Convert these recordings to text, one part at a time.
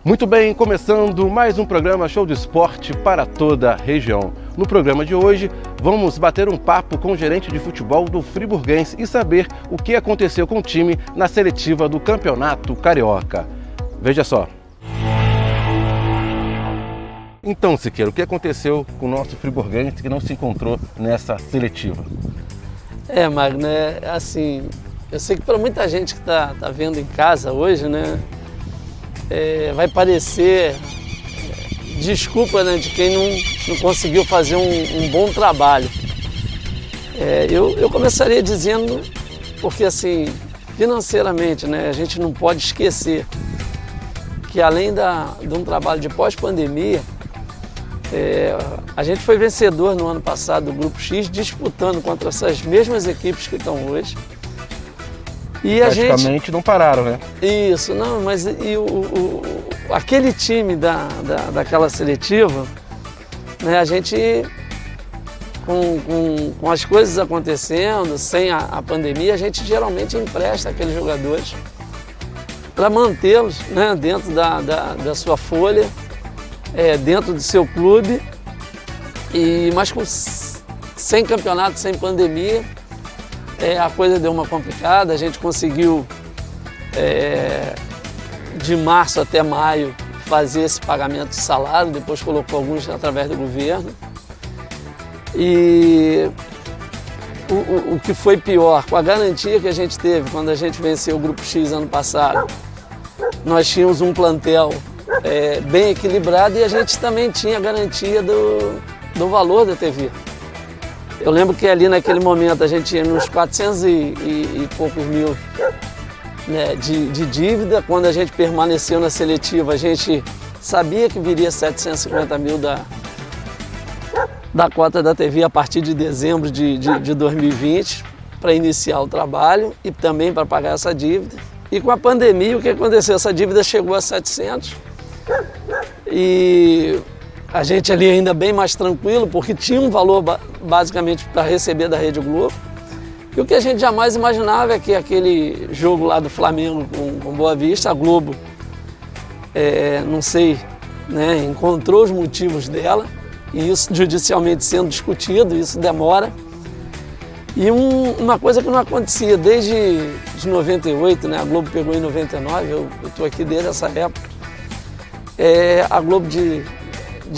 Muito bem, começando mais um programa Show do Esporte para toda a região. No programa de hoje, vamos bater um papo com o gerente de futebol do Friburguense e saber o que aconteceu com o time na seletiva do Campeonato Carioca. Veja só. Então, Siqueira, o que aconteceu com o nosso Friburguense que não se encontrou nessa seletiva? Magno, assim, eu sei que para muita gente que tá vendo em casa hoje, né, vai parecer desculpa, né, de quem não conseguiu fazer um bom trabalho. Eu começaria dizendo, porque assim, financeiramente, né, a gente não pode esquecer que além de um trabalho de pós-pandemia, a gente foi vencedor no ano passado do Grupo X, disputando contra essas mesmas equipes que estão hoje. E praticamente não pararam, né? Isso, não, mas aquele time daquela seletiva, né, a gente, com as coisas acontecendo, sem a pandemia, a gente geralmente empresta aqueles jogadores para mantê-los, né, dentro da sua folha, dentro do seu clube, mas sem campeonato, sem pandemia, a coisa deu uma complicada. A gente conseguiu, de março até maio, fazer esse pagamento de salário, depois colocou alguns através do governo. E o que foi pior, com a garantia que a gente teve quando a gente venceu o Grupo X ano passado, nós tínhamos um plantel bem equilibrado e a gente também tinha a garantia do valor da TV. Eu lembro que ali naquele momento a gente tinha uns 400 e poucos mil, né, de dívida. Quando a gente permaneceu na seletiva, a gente sabia que viria 750 mil da cota da TV a partir de dezembro de 2020 para iniciar o trabalho e também para pagar essa dívida. E com a pandemia, o que aconteceu? Essa dívida chegou a 700 e a gente ali ainda bem mais tranquilo, porque tinha um valor basicamente para receber da Rede Globo. E o que a gente jamais imaginava é que aquele jogo lá do Flamengo com Boa Vista, a Globo, não sei, né, encontrou os motivos dela, e isso judicialmente sendo discutido, isso demora. E uma coisa que não acontecia desde 98, né, a Globo pegou em 99, eu estou aqui desde essa época, a Globo de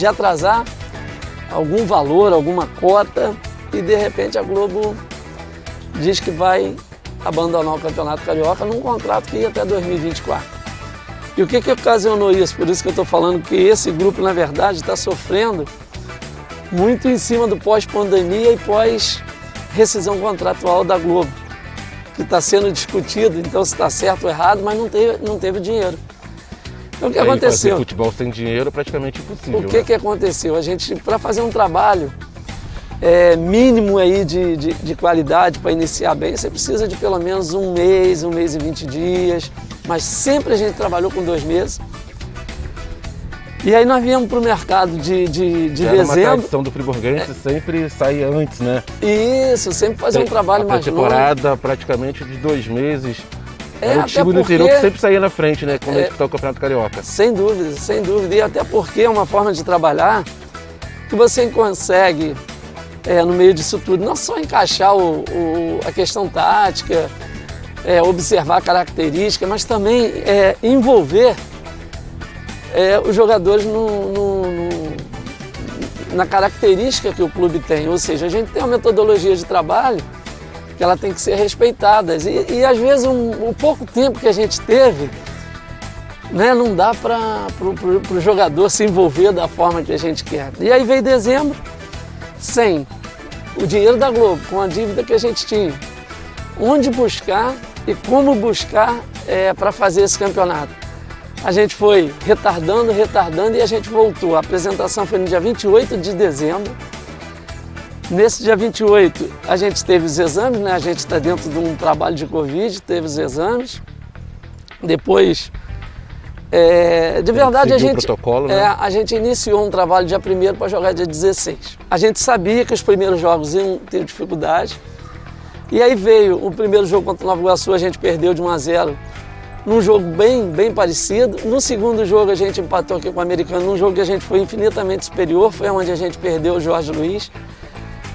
atrasar algum valor, alguma cota, e de repente a Globo diz que vai abandonar o Campeonato Carioca num contrato que ia até 2024. E o que ocasionou isso? Por isso que eu estou falando que esse grupo, na verdade, está sofrendo muito em cima do pós-pandemia e pós-rescisão contratual da Globo, que está sendo discutido, então se está certo ou errado, mas não teve dinheiro. Então, o que aconteceu? Fazer futebol sem dinheiro é praticamente impossível. O que aconteceu? A gente, para fazer um trabalho mínimo aí de qualidade, para iniciar bem, você precisa de pelo menos um mês e 20 dias, mas sempre a gente trabalhou com 2 meses. E aí nós viemos para o mercado de dezembro. Uma tradição do Friburguense sempre sair antes, né? Isso, sempre fazer um trabalho mais longo. A temporada praticamente de 2 meses. Era o time do porque interior que sempre saía na frente, né, quando a gente disputar o Campeonato Carioca. Sem dúvida, sem dúvida. E até porque é uma forma de trabalhar que você consegue, no meio disso tudo, não só encaixar a questão tática, observar a característica, mas também envolver os jogadores na característica que o clube tem. Ou seja, a gente tem uma metodologia de trabalho que ela tem que ser respeitada. E às vezes o pouco tempo que a gente teve, né, não dá para o jogador se envolver da forma que a gente quer. E aí veio dezembro, sem o dinheiro da Globo, com a dívida que a gente tinha. Onde buscar e como buscar para fazer esse campeonato? A gente foi retardando e a gente voltou. A apresentação foi no dia 28 de dezembro. Nesse dia 28, a gente teve os exames, né? A gente está dentro de um trabalho de Covid, teve os exames. Depois, de verdade, a gente, protocolo, né? A gente iniciou um trabalho dia 1º para jogar dia 16. A gente sabia que os primeiros jogos iam ter dificuldade. E aí veio o primeiro jogo contra o Nova Iguaçu, a gente perdeu de 1-0 num jogo bem parecido. No segundo jogo a gente empatou aqui com o Americano, num jogo que a gente foi infinitamente superior, foi onde a gente perdeu o Jorge Luiz,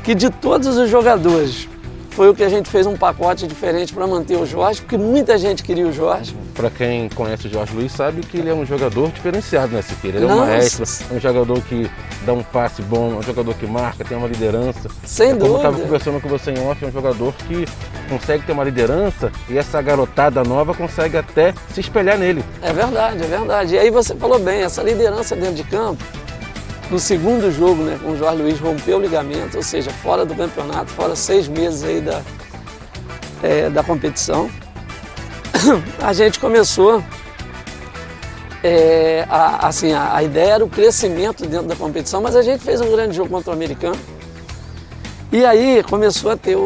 que de todos os jogadores foi o que a gente fez um pacote diferente para manter o Jorge, porque muita gente queria o Jorge. Para quem conhece o Jorge Luiz sabe que ele é um jogador diferenciado, né, Siqueira? Ele é um maestro, é um jogador que dá um passe bom, é um jogador que marca, tem uma liderança. Sem dúvida. Como eu estava conversando com você em off, é um jogador que consegue ter uma liderança e essa garotada nova consegue até se espelhar nele. É verdade, é verdade. E aí você falou bem, essa liderança dentro de campo, no segundo jogo, né, com o Jorge Luiz rompeu o ligamento, ou seja, fora do campeonato, fora 6 meses aí da competição. A gente começou, a ideia era o crescimento dentro da competição, mas a gente fez um grande jogo contra o Americano. E aí começou a ter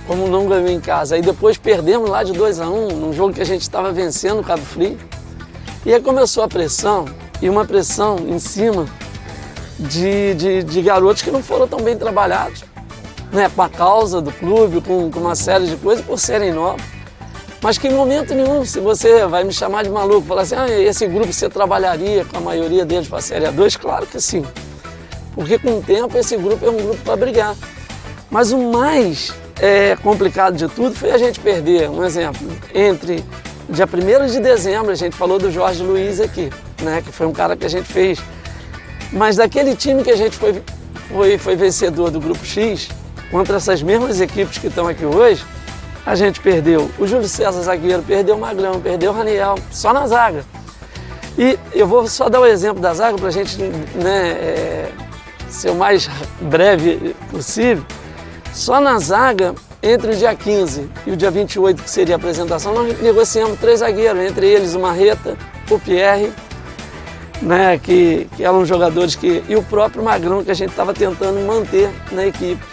como não ganhou em casa, aí depois perdemos lá de 2-1, num jogo que a gente estava vencendo o Cabo Frio. E aí começou a pressão, e uma pressão em cima de garotos que não foram tão bem trabalhados, né, com a causa do clube, com uma série de coisas, por serem novos. Mas que em momento nenhum, se você vai me chamar de maluco, falar assim, esse grupo você trabalharia com a maioria deles para a Série A2? Claro que sim. Porque com o tempo esse grupo é um grupo para brigar. Mas o mais complicado de tudo foi a gente perder, um exemplo, entre dia 1º de dezembro, a gente falou do Jorge Luiz aqui, né, que foi um cara que a gente fez. Mas daquele time que a gente foi vencedor do Grupo X, contra essas mesmas equipes que estão aqui hoje, a gente perdeu o Júlio César zagueiro, perdeu o Magrão, perdeu o Raniel, só na zaga. E eu vou só dar o exemplo da zaga para a gente, né, ser o mais breve possível. Só na zaga, entre o dia 15 e o dia 28, que seria a apresentação, nós negociamos 3 zagueiros, entre eles o Marreta, o Pierre, né, que eram jogadores e o próprio Magrão, que a gente estava tentando manter na equipe.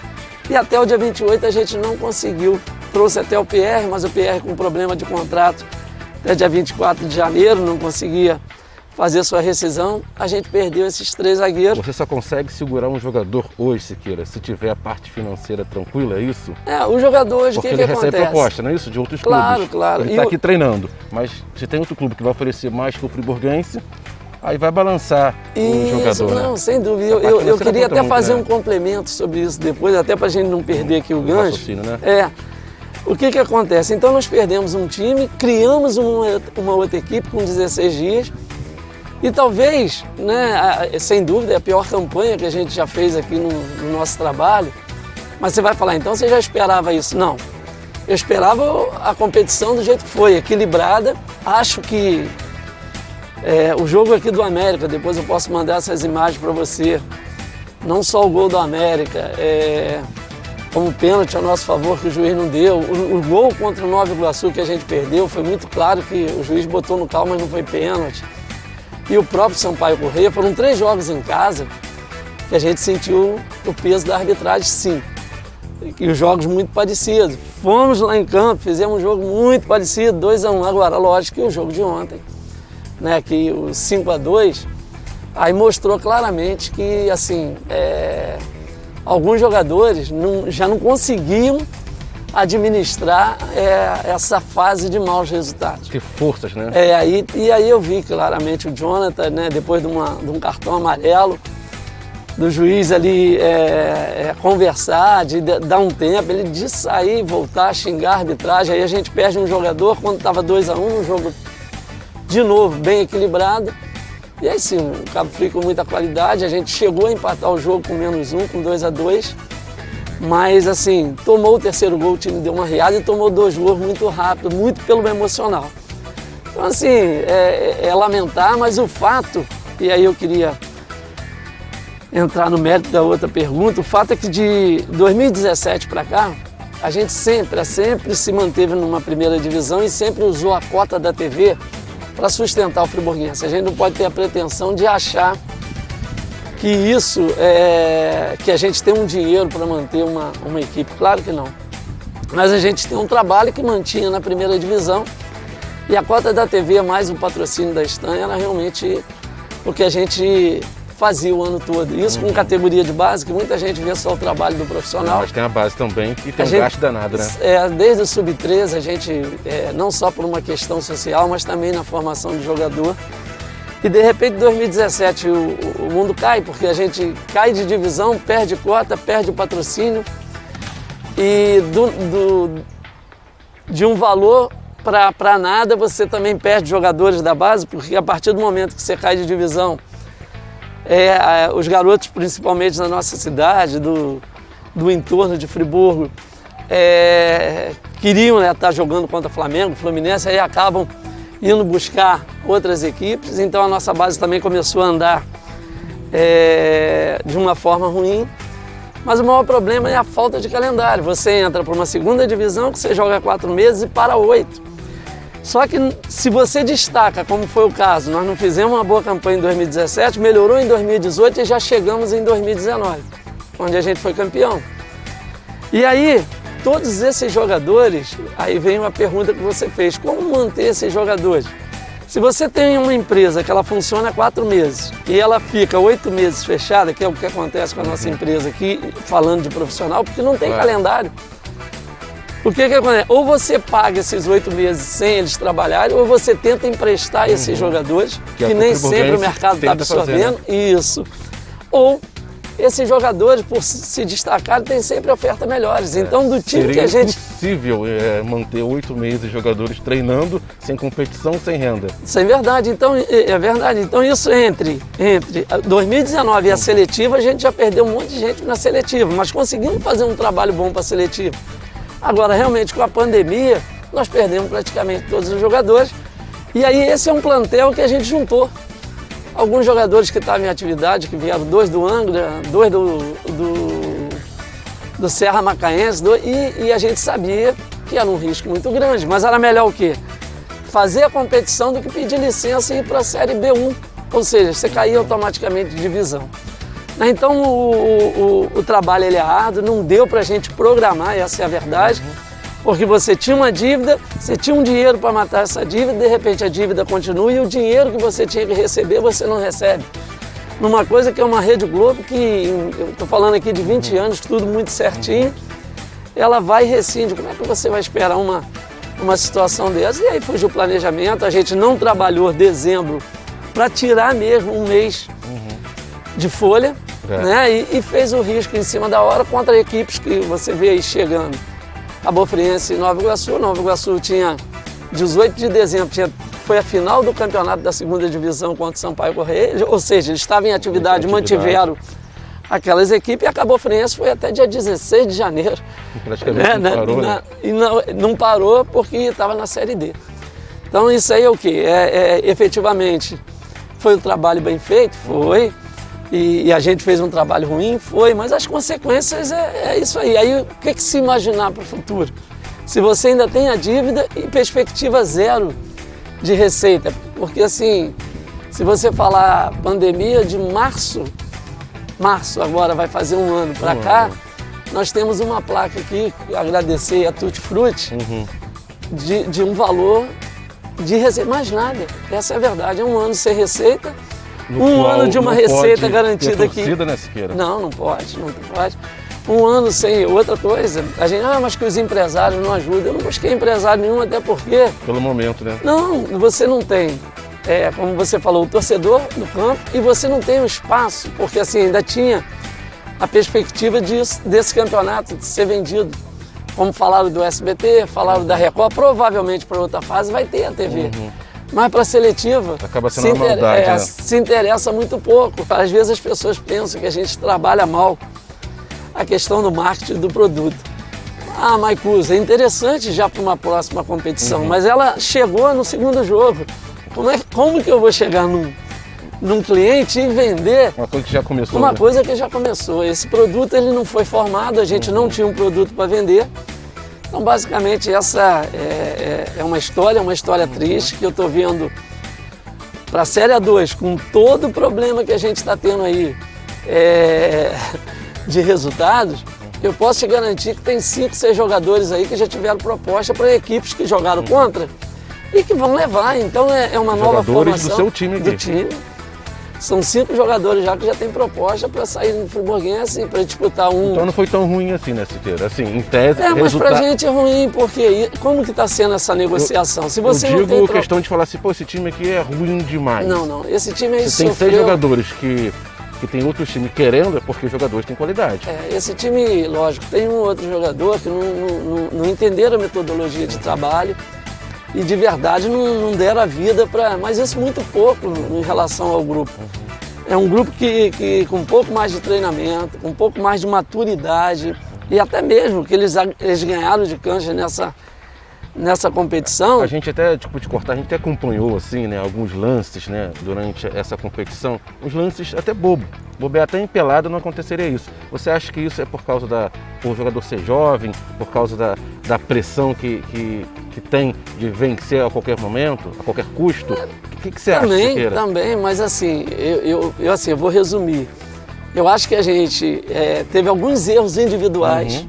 E até o dia 28 a gente não conseguiu. Trouxe até o Pierre, mas o Pierre com problema de contrato até dia 24 de janeiro, não conseguia fazer sua rescisão. A gente perdeu esses 3 zagueiros. Você só consegue segurar um jogador hoje, Siqueira, se tiver a parte financeira tranquila, é isso? O jogador hoje, o que ele acontece? recebe proposta, não é isso? De outros clubes. Claro. Ele está aqui treinando, mas se tem outro clube que vai oferecer mais que o Friburguense, aí vai balançar o jogador. Não, né? sem dúvida. Eu queria até fazer um complemento sobre isso depois, até para a gente não perder aqui o gancho. Né? O que acontece? Então nós perdemos um time, criamos uma outra equipe com 16 dias e talvez, né, sem dúvida, é a pior campanha que a gente já fez aqui no nosso trabalho. Mas você vai falar, então você já esperava isso? Não. Eu esperava a competição do jeito que foi, equilibrada. Acho que o jogo aqui do América, depois eu posso mandar essas imagens para você, não só o gol do América, como pênalti a nosso favor que o juiz não deu, o gol contra o Nova Iguaçu que a gente perdeu, foi muito claro que o juiz botou no cal, mas não foi pênalti. E o próprio Sampaio Corrêa, foram 3 jogos em casa que a gente sentiu o peso da arbitragem, sim. E os jogos muito parecidos. Fomos lá em campo, fizemos um jogo muito parecido, 2-1. Agora, lógico que o jogo de ontem, né, que o 5-2, aí mostrou claramente que, assim, alguns jogadores já não conseguiam administrar essa fase de maus resultados. Ter forças, né? E aí eu vi claramente o Jonathan, né, depois de um cartão amarelo, do juiz ali conversar, de dar um tempo, ele de sair, voltar, xingar a arbitragem, aí a gente perde um jogador quando estava 2-1, um jogo de novo bem equilibrado. E aí sim, o Cabo Frio com muita qualidade, a gente chegou a empatar o jogo com -1, com 2-2, mas assim, tomou o 3º gol, o time deu uma riada e tomou 2 gols muito rápido, muito pelo emocional. Então assim, é lamentar, mas o fato, e aí eu queria entrar no mérito da outra pergunta, o fato é que de 2017 para cá, a gente sempre se manteve numa primeira divisão e sempre usou a cota da TV para sustentar o friburguense. A gente não pode ter a pretensão de achar que isso que a gente tem um dinheiro para manter uma equipe. Claro que não. Mas a gente tem um trabalho que mantinha na primeira divisão e a cota da TV mais o patrocínio da Estan era realmente o que a gente fazia o ano todo. Isso com categoria de base, que muita gente vê só o trabalho do profissional. Mas tem a base também, que tem um gasto danado, né? Desde o Sub-13, a gente, não só por uma questão social, mas também na formação de jogador. E de repente, em 2017, o mundo cai, porque a gente cai de divisão, perde cota, perde o patrocínio. E de um valor para nada, você também perde jogadores da base, porque a partir do momento que você cai de divisão, os garotos, principalmente na nossa cidade, do entorno de Friburgo, queriam estar jogando contra Flamengo, Fluminense, aí acabam indo buscar outras equipes. Então a nossa base também começou a andar de uma forma ruim. Mas o maior problema é a falta de calendário. Você entra para uma segunda divisão que você joga 4 meses e para 8. Só que se você destaca, como foi o caso, nós não fizemos uma boa campanha em 2017, melhorou em 2018 e já chegamos em 2019, onde a gente foi campeão. E aí, todos esses jogadores, aí vem uma pergunta que você fez, como manter esses jogadores? Se você tem uma empresa que ela funciona 4 meses e ela fica 8 meses fechada, que é o que acontece com a nossa empresa aqui, falando de profissional, porque não tem calendário. O que acontece? Ou você paga esses 8 meses sem eles trabalharem, ou você tenta emprestar esses jogadores, que nem sempre o mercado está absorvendo. Fazer, né? Isso. Ou esses jogadores, por se destacarem, têm sempre ofertas melhores. Então, do time que a gente... Seria impossível manter 8 meses de jogadores treinando sem competição, sem renda. Isso é verdade. Então, é verdade. Então, isso entre 2019 e a seletiva, a gente já perdeu um monte de gente na seletiva, mas conseguimos fazer um trabalho bom para a seletiva. Agora, realmente, com a pandemia, nós perdemos praticamente todos os jogadores. E aí, esse é um plantel que a gente juntou. Alguns jogadores que estavam em atividade, que vieram 2 do Angra, 2 do Serra Macaense, e a gente sabia que era um risco muito grande. Mas era melhor o quê? Fazer a competição do que pedir licença e ir para a Série B1. Ou seja, você caía automaticamente de divisão. Então o trabalho ele é árduo, não deu para a gente programar, essa é a verdade. Porque você tinha uma dívida, você tinha um dinheiro para matar essa dívida, de repente a dívida continua e o dinheiro que você tinha que receber, você não recebe. Numa coisa que é uma Rede Globo, que eu estou falando aqui de 20 anos, tudo muito certinho, ela vai e rescinde. Como é que você vai esperar uma situação dessa? E aí fugiu o planejamento, a gente não trabalhou dezembro para tirar mesmo um mês de folha, né? E fez o risco em cima da hora contra equipes que você vê aí chegando. A Bofriense e Nova Iguaçu. Nova Iguaçu tinha 18 de dezembro, foi a final do campeonato da segunda divisão contra o Sampaio Correia, ou seja, eles estavam em atividade, mantiveram aquelas equipes e a Bofriense foi até dia 16 de janeiro. Praticamente não parou, né? E não parou porque estava na Série D. Então isso aí é o quê? Efetivamente, foi um trabalho bem feito? Foi. E a gente fez um trabalho ruim? Foi, mas as consequências é isso aí. Aí o que se imaginar para o futuro? Se você ainda tem a dívida e perspectiva zero de receita, porque assim, se você falar pandemia de março agora vai fazer um ano para cá, nós temos uma placa aqui, agradecer a Tutti Frutti, de um valor de receita, mais nada, essa é a verdade, é um ano sem receita, ano de uma receita garantida aqui. Né, Siqueira? Não pode. Um ano sem outra coisa. A gente, mas que os empresários não ajudam. Eu não busquei empresário nenhum, até porque... Pelo momento, né? Não, você não tem, como você falou, o torcedor no campo e você não tem o espaço, porque assim, ainda tinha a perspectiva desse campeonato de ser vendido. Como falaram do SBT, falaram da Record, provavelmente para outra fase vai ter a TV. Mas para a seletiva, acaba sendo uma maldade, né? Se interessa muito pouco. Às vezes as pessoas pensam que a gente trabalha mal a questão do marketing do produto. Maicusa, é interessante já para uma próxima competição, mas ela chegou no segundo jogo. Como que eu vou chegar num cliente e vender uma coisa que já começou? Uma coisa que já começou. Esse produto ele não foi formado, a gente não tinha um produto para vender. Então, basicamente, essa é uma história triste que eu estou vendo para a Série A2, com todo o problema que a gente está tendo aí de resultados. Eu posso te garantir que tem 5, 6 jogadores aí que já tiveram proposta para equipes que jogaram contra e que vão levar. Então, é uma nova formação do seu time aqui. Do time. São 5 jogadores já que já tem proposta para sair do Friburguense para disputar um... Então não foi tão ruim assim, né, Siqueira? Assim, em tese, mas pra gente é ruim, porque como que tá sendo essa negociação? Se você eu não digo tem questão de falar assim, pô, esse time aqui é ruim demais. Não, esse time aí Se tem 6 jogadores que tem outros times querendo, é porque os jogadores têm qualidade. Esse time, lógico, tem um outro jogador que não entenderam a metodologia de trabalho e de verdade não deram a vida para... Mas isso muito pouco em relação ao grupo. É um grupo que com um pouco mais de treinamento, com um pouco mais de maturidade e até mesmo que eles ganharam de cancha nessa competição. A gente até, de cortar, a gente até acompanhou assim, né, alguns lances, né, durante essa competição, uns lances até bobear até em pelada não aconteceria isso. Você acha que isso é por causa por jogador ser jovem, por causa da pressão que tem de vencer a qualquer momento, a qualquer custo? O que você acha, Siqueira? Também, mas assim, eu vou resumir. Eu acho que a gente teve alguns erros individuais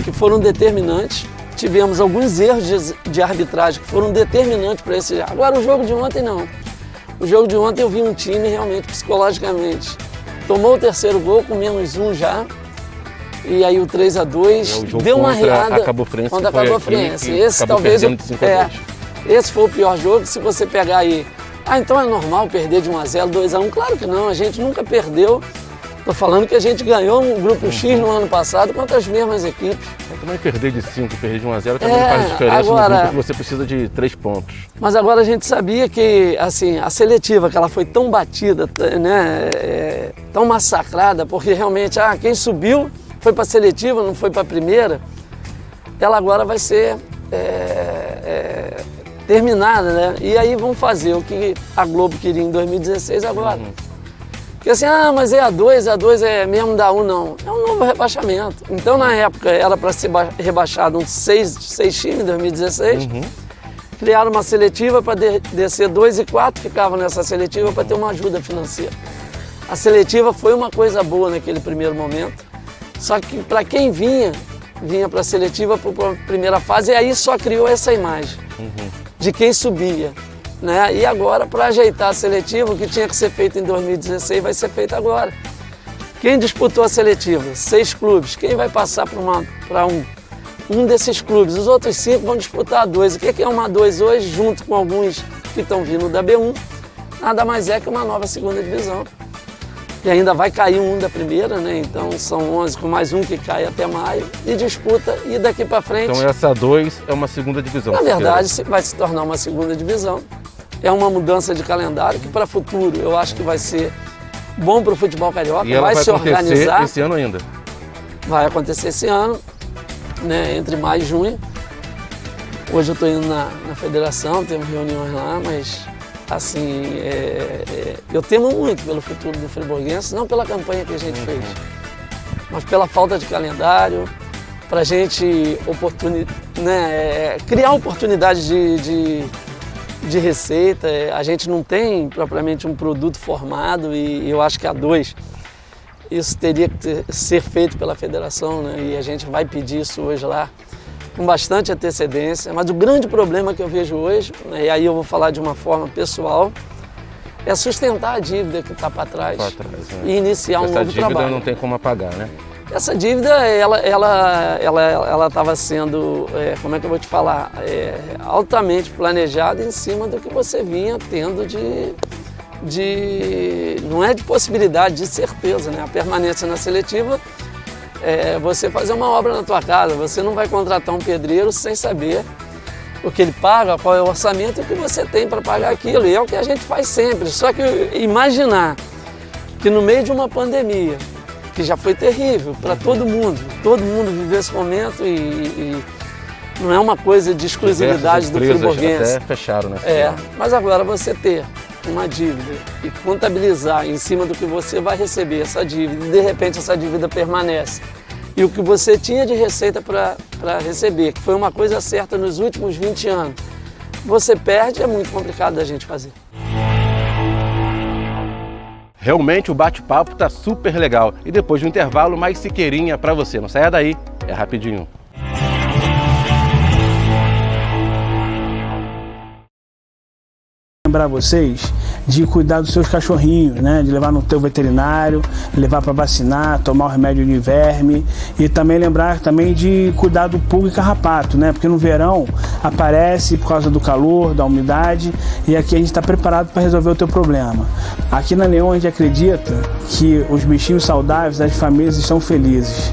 que foram determinantes. Tivemos alguns erros de arbitragem que foram determinantes para esse... Agora, o jogo de ontem, não. O jogo de ontem eu vi um time realmente, psicologicamente, tomou o terceiro gol com -1 já, e aí o 3-2 deu uma riada contra a Cabo Friense. Esse talvez... Esse foi o pior jogo. Se você pegar aí... então é normal perder de 1-0, 2-1. Claro que não, a gente nunca perdeu. Estou falando que a gente ganhou no Grupo X no ano passado contra as mesmas equipes. Também perder de 5 e perder de 1-0 também faz diferença agora, no grupo que você precisa de 3 pontos. Mas agora a gente sabia que assim, a seletiva, que ela foi tão batida, né, tão massacrada, porque realmente quem subiu foi para a seletiva, não foi para a primeira, ela agora vai ser terminada, né? E aí vão fazer o que a Globo queria em 2016 agora. Porque assim, mas é A2 é mesmo da A1, não. É um novo rebaixamento. Então, na época, era para ser rebaixado uns 6 times em 2016. Criaram uma seletiva para descer 2 e 4, ficavam nessa seletiva para ter uma ajuda financeira. A seletiva foi uma coisa boa naquele primeiro momento. Só que para quem vinha para a seletiva, para a primeira fase, e aí só criou essa imagem de quem subia. Né? E agora, para ajeitar a seletiva, o que tinha que ser feito em 2016 vai ser feito agora. Quem disputou a seletiva? 6 clubes. Quem vai passar para um desses clubes? Os outros 5 vão disputar a A2. O que é uma A2 hoje, junto com alguns que estão vindo da B1? Nada mais é que uma nova segunda divisão. E ainda vai cair um da primeira, né? Então são 11 com mais um que cai até maio e disputa, e daqui para frente... Então essa A2 é uma segunda divisão? Na verdade, vai se tornar uma segunda divisão. É uma mudança de calendário que para o futuro eu acho que vai ser bom para o futebol carioca. E ela vai se organizar esse ano ainda? Vai acontecer esse ano, né, entre maio e junho. Hoje eu estou indo na federação, temos reuniões lá, mas assim, eu temo muito pelo futuro do Friburguense, não pela campanha que a gente fez, mas pela falta de calendário, para a gente criar oportunidades de receita. A gente não tem propriamente um produto formado e eu acho que a A2 isso teria que ser feito pela federação, né? E a gente vai pedir isso hoje lá com bastante antecedência, mas o grande problema que eu vejo hoje, né, e aí eu vou falar de uma forma pessoal, é sustentar a dívida que está para trás, né? E iniciar um novo trabalho. Essa dívida não tem como apagar, né? Essa dívida, ela estava sendo, como é que eu vou te falar, altamente planejada em cima do que você vinha tendo não é de possibilidade, de certeza, né? A permanência na seletiva é você fazer uma obra na tua casa, você não vai contratar um pedreiro sem saber o que ele paga, qual é o orçamento e o que você tem para pagar aquilo, e é o que a gente faz sempre. Só que imaginar que no meio de uma pandemia, que já foi terrível para todo mundo viveu esse momento e não é uma coisa de exclusividade do Friburguense. Até fecharam, né? Mas agora você ter uma dívida e contabilizar em cima do que você vai receber essa dívida, e de repente essa dívida permanece, e o que você tinha de receita para receber, que foi uma coisa certa nos últimos 20 anos, você perde, é muito complicado da gente fazer. Realmente o bate-papo tá super legal. E depois do intervalo, mais Siqueirinha para você. Não saia daí, é rapidinho. Lembrar vocês de cuidar dos seus cachorrinhos, né? De levar no teu veterinário, levar para vacinar, tomar o remédio de verme e também lembrar também de cuidar do pulga e carrapato, né? Porque no verão aparece por causa do calor, da umidade e aqui a gente está preparado para resolver o teu problema. Aqui na Leon a gente acredita que os bichinhos saudáveis, as famílias estão felizes.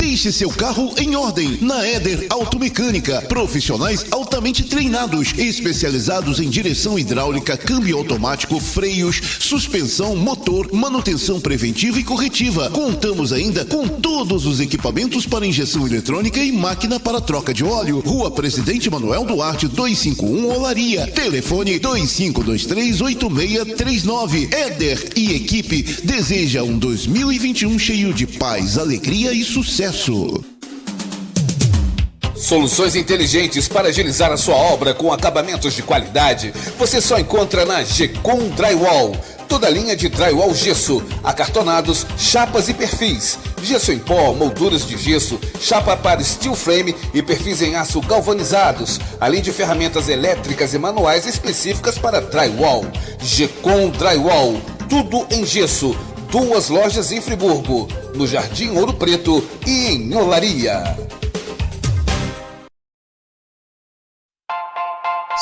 Deixe seu carro em ordem na Éder Automecânica. Profissionais altamente treinados, especializados em direção hidráulica, câmbio automático, freios, suspensão, motor, manutenção preventiva e corretiva. Contamos ainda com todos os equipamentos para injeção eletrônica e máquina para troca de óleo. Rua Presidente Manuel Duarte, 251, Olaria. Telefone 2523-8639. Éder e equipe deseja um 2021 cheio de paz, alegria e sucesso. Soluções inteligentes para agilizar a sua obra com acabamentos de qualidade, você só encontra na Gecom Drywall. Toda a linha de drywall gesso, acartonados, chapas e perfis. Gesso em pó, molduras de gesso, chapa para steel frame e perfis em aço galvanizados, além de ferramentas elétricas e manuais específicas para drywall. Gecom Drywall, tudo em gesso. 2 lojas em Friburgo, no Jardim Ouro Preto e em Olaria.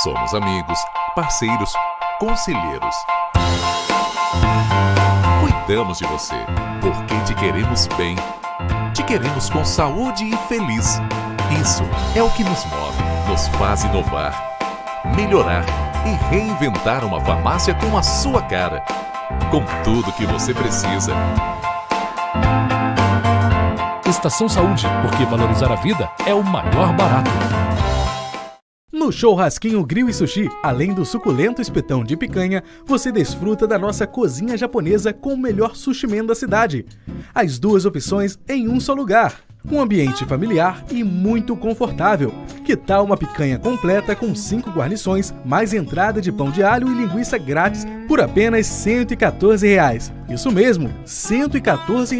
Somos amigos, parceiros, conselheiros. Cuidamos de você, porque te queremos bem. Te queremos com saúde e feliz. Isso é o que nos move, nos faz inovar, melhorar e reinventar uma farmácia com a sua cara. Com tudo que você precisa. Estação Saúde, porque valorizar a vida é o maior barato. No Churrasquinho Grill e Sushi, além do suculento espetão de picanha, você desfruta da nossa cozinha japonesa com o melhor sushi man da cidade. As 2 opções em um só lugar. Um ambiente familiar e muito confortável. Que tal uma picanha completa com 5 guarnições, mais entrada de pão de alho e linguiça grátis por apenas R$ 114. Isso mesmo, R$ 114.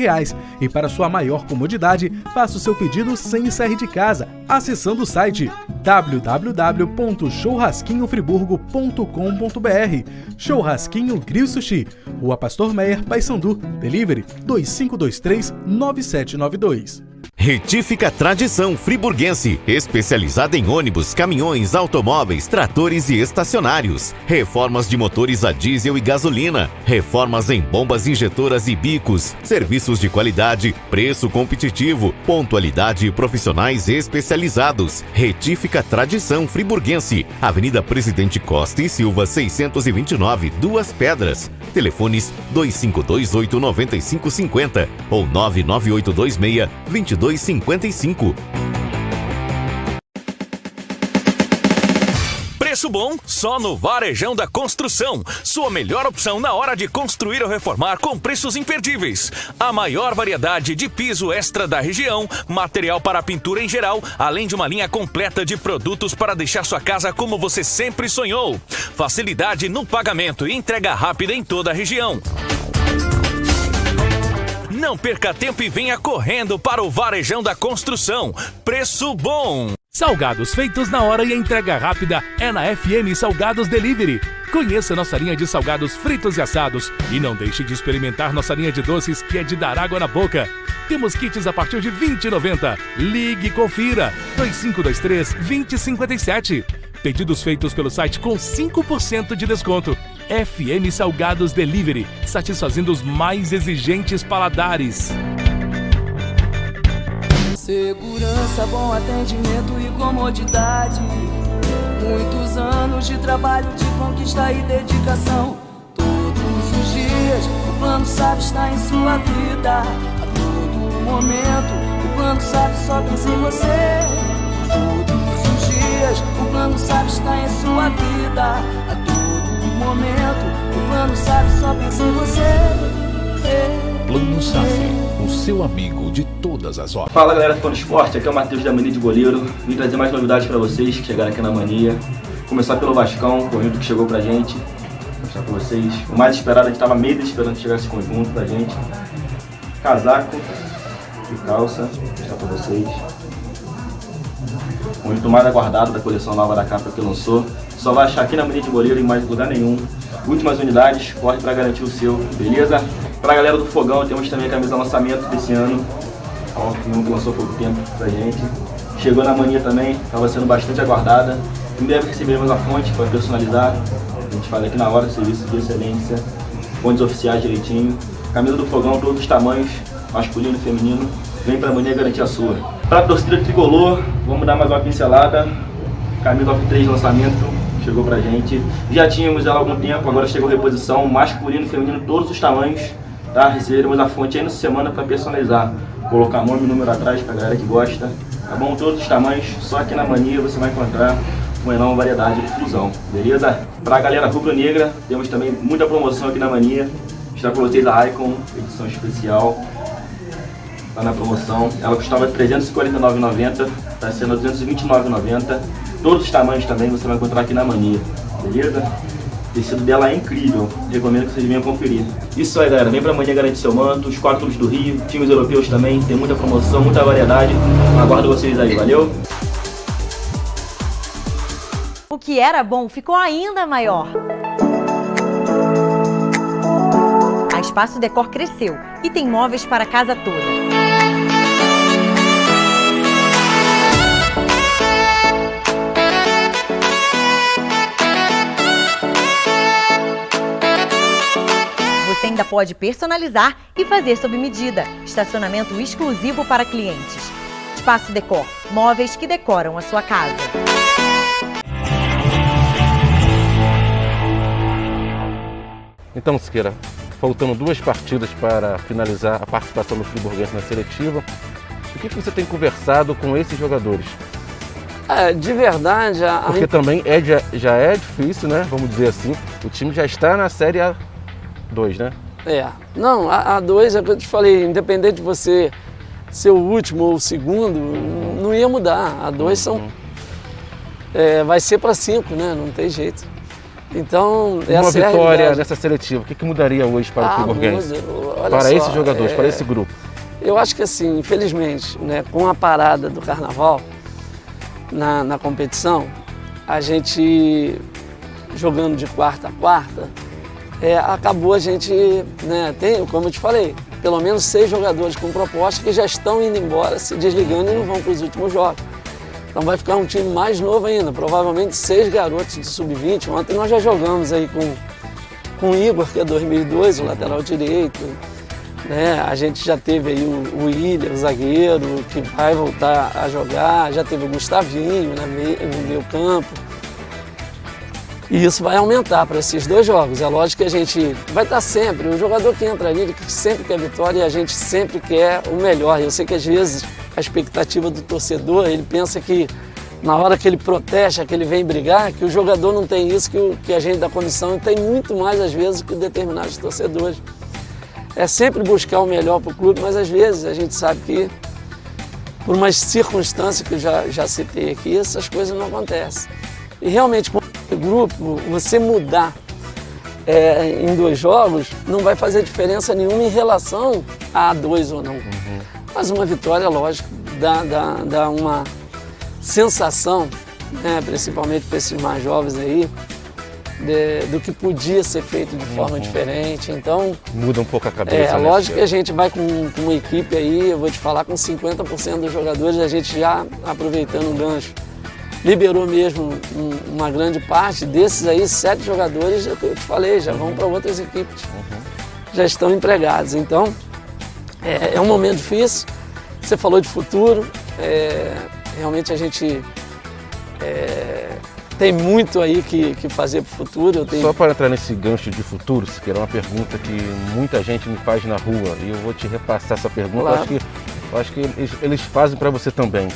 E para sua maior comodidade, faça o seu pedido sem sair de casa, acessando o site www.churrasquinhofriburgo.com.br. Churrasquinho Grill Sushi, Rua Pastor Meyer, Paissandu, Delivery 2523-9792. Retífica Tradição Friburguense, especializada em ônibus, caminhões, automóveis, tratores e estacionários. Reformas de motores a diesel e gasolina. Reformas em bombas injetoras e bicos. Serviços de qualidade, preço competitivo, pontualidade e profissionais especializados. Retífica Tradição Friburguense, Avenida Presidente Costa e Silva, 629, Duas Pedras. Telefones 2528-9550 ou 99826-2255. Preço bom só no Varejão da Construção. Sua melhor opção na hora de construir ou reformar com preços imperdíveis. A maior variedade de piso extra da região, material para pintura em geral, além de uma linha completa de produtos para deixar sua casa como você sempre sonhou. Facilidade no pagamento e entrega rápida em toda a região. Não perca tempo e venha correndo para o Varejão da Construção. Preço bom! Salgados feitos na hora e a entrega rápida é na FM Salgados Delivery. Conheça nossa linha de salgados fritos e assados. E não deixe de experimentar nossa linha de doces, que é de dar água na boca. Temos kits a partir de R$ 20,90. Ligue e confira. 2523-2057. Pedidos feitos pelo site com 5% de desconto. FM Salgados Delivery, satisfazendo os mais exigentes paladares. Segurança, bom atendimento e comodidade. Muitos anos de trabalho, de conquista e dedicação. Todos os dias o Plano SAF está em sua vida. A todo momento o Plano SAF só pensa em você. Todos os dias o Plano SAF está em sua vida. A todo momento o Plano SAF só pensa em você. Plano SAF, o seu amigo de todas as horas. Fala galera do Fã do Esporte, aqui é o Matheus da Mania de Goleiro. Vim trazer mais novidades pra vocês que chegaram aqui na Mania. Começar pelo Vascão, o conjunto que chegou pra gente. Mostrar pra vocês. O mais esperado, a gente tava meio esperando chegar esse conjunto pra gente. Casaco e calça, vou mostrar pra vocês. O conjunto mais aguardado da coleção nova da capa que lançou. Só vai achar aqui na Mania de Goleiro, em mais lugar nenhum. Últimas unidades, corre pra garantir o seu, beleza? Pra galera do Fogão, temos também a camisa lançamento desse ano. Ó, que lançou há pouco tempo pra gente. Chegou na Mania também, estava sendo bastante aguardada. Em breve receberemos a fonte para personalizar. A gente fala aqui na hora, serviço de excelência. Fontes oficiais direitinho. Camisa do Fogão, todos os tamanhos, masculino e feminino. Vem pra Mania garantir a sua. Pra torcida tricolor, vamos dar mais uma pincelada. Camisa Off 3 lançamento. Chegou pra gente. Já tínhamos ela há algum tempo, agora chegou reposição, masculino e feminino, todos os tamanhos. Tá? Receberemos a fonte aí nessa semana para personalizar. Colocar nome e número atrás pra galera que gosta. Tá bom? Todos os tamanhos, só aqui na Mania você vai encontrar uma enorme variedade de fusão, beleza? Pra galera rubro-negra, temos também muita promoção aqui na Mania. Está com vocês a Icon, edição especial. Tá na promoção. Ela custava R$ 349,90, tá sendo R$ 229,90. Todos os tamanhos também você vai encontrar aqui na Mania, beleza? O tecido dela é incrível, recomendo que vocês venham conferir. Isso aí galera, vem pra Mania garantir seu manto, os 4 clubes do Rio, times europeus também, tem muita promoção, muita variedade. Aguardo vocês aí, valeu? O que era bom ficou ainda maior. A Espaço Decor cresceu e tem móveis para a casa toda. Você ainda pode personalizar e fazer sob medida. Estacionamento exclusivo para clientes. Espaço Decor, móveis que decoram a sua casa. Então, Siqueira, faltando 2 partidas para finalizar a participação do Friburguense na seletiva, o que você tem conversado com esses jogadores? De verdade... Porque também já é difícil, né? Vamos dizer assim, o time já está na Série A2, né? Não, a A2 é o que eu te falei, independente de você ser o último ou o segundo, não ia mudar. A A2 vai ser para 5, né? Não tem jeito. Então, uma vitória nessa seletiva, o que mudaria hoje para o Friburguense? Para esses jogadores, para esse grupo? Eu acho que assim, infelizmente, né, com a parada do Carnaval na competição, a gente jogando de quarta a quarta, acabou a gente, né, como eu te falei, pelo menos 6 jogadores com proposta que já estão indo embora, se desligando e não vão para os últimos jogos. Então vai ficar um time mais novo ainda, provavelmente 6 garotos de sub-20. Ontem nós já jogamos aí com o Igor, que é 2002, o lateral direito. Né? A gente já teve aí o William, o zagueiro, que vai voltar a jogar. Já teve o Gustavinho no meio campo. E isso vai aumentar para esses 2 jogos. É lógico que a gente vai estar sempre, o jogador que entra ali, ele sempre quer vitória e a gente sempre quer o melhor. Eu sei que às vezes a expectativa do torcedor, ele pensa que na hora que ele protesta, que ele vem brigar, que o jogador não tem isso, que a gente da comissão tem muito mais às vezes que determinados torcedores. É sempre buscar o melhor para o clube, mas às vezes a gente sabe que por umas circunstâncias que eu já citei aqui, essas coisas não acontecem. E realmente, com o grupo, você mudar em 2 jogos não vai fazer diferença nenhuma em relação a 2 ou não. Mas uma vitória, lógico, dá uma sensação, né, principalmente para esses mais jovens aí, do que podia ser feito de forma diferente. Então muda um pouco a cabeça. Lógico que a gente vai com uma equipe aí, eu vou te falar, com 50% dos jogadores, a gente já aproveitando o gancho. Liberou mesmo uma grande parte desses aí, 7 jogadores, eu te falei, já vão para outras equipes, já estão empregados. Então, é um momento difícil. Você falou de futuro, realmente a gente tem muito aí que fazer para o futuro. Só para entrar nesse gancho de futuro, Siqueira, é uma pergunta que muita gente me faz na rua e eu vou te repassar essa pergunta. Claro. Eu acho que eles fazem para você também.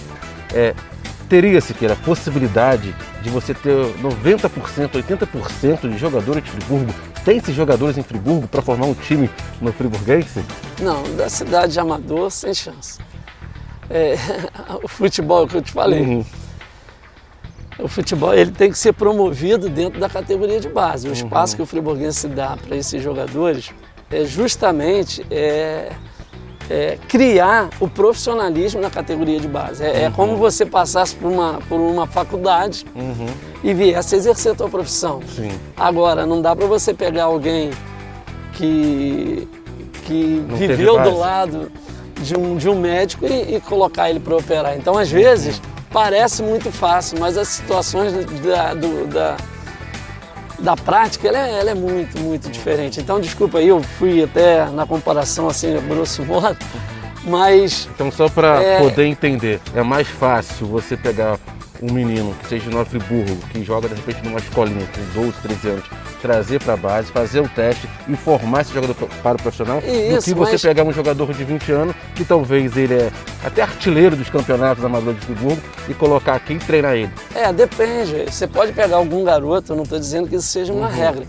Teria, Siqueira, a possibilidade de você ter 90%, 80% de jogadores de Friburgo? Tem esses jogadores em Friburgo para formar um time no Friburguense? Não, da cidade de Amador, sem chance. O futebol que eu te falei. O futebol ele tem que ser promovido dentro da categoria de base. O espaço que o Friburguense dá para esses jogadores é justamente criar o profissionalismo na categoria de base. É como você passasse por uma faculdade e viesse exercer a tua profissão. Sim. Agora, não dá para você pegar alguém que viveu do lado de um médico e colocar ele para operar. Então, às vezes, parece muito fácil, mas as situações da prática, ela é muito, muito diferente. Então, desculpa aí, eu fui até na comparação assim, grosso modo, mas... Então, só para poder entender, é mais fácil você pegar um menino que seja de Nova Friburgo, que joga de repente numa escolinha com 12, 13 anos, trazer para a base, fazer o teste e formar esse jogador para o profissional, do que você pegar um jogador de 20 anos, que talvez ele é até artilheiro dos campeonatos amadores de Friburgo, e colocar aqui e treinar ele. Depende. Você pode pegar algum garoto, eu não estou dizendo que isso seja uma regra.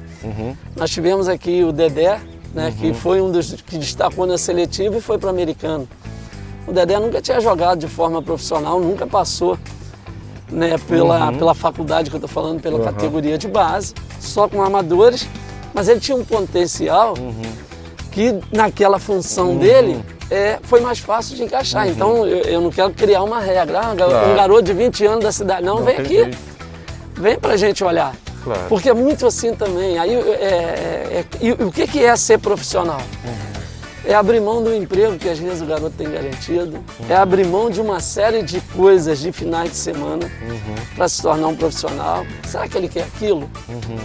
Nós tivemos aqui o Dedé, né, que foi um dos que destacou na seletiva e foi para o americano. O Dedé nunca tinha jogado de forma profissional, nunca passou, né, pela faculdade que eu estou falando, pela categoria de base, só com amadores, mas ele tinha um potencial que naquela função dele foi mais fácil de encaixar. Então eu não quero criar uma regra, um garoto de 20 anos da cidade, não vem aqui, vem pra gente olhar. Claro. Porque é muito assim também. Aí, e o que é ser profissional? É abrir mão do emprego que às vezes o garoto tem garantido, é abrir mão de uma série de coisas de finais de semana para se tornar um profissional. Será que ele quer aquilo?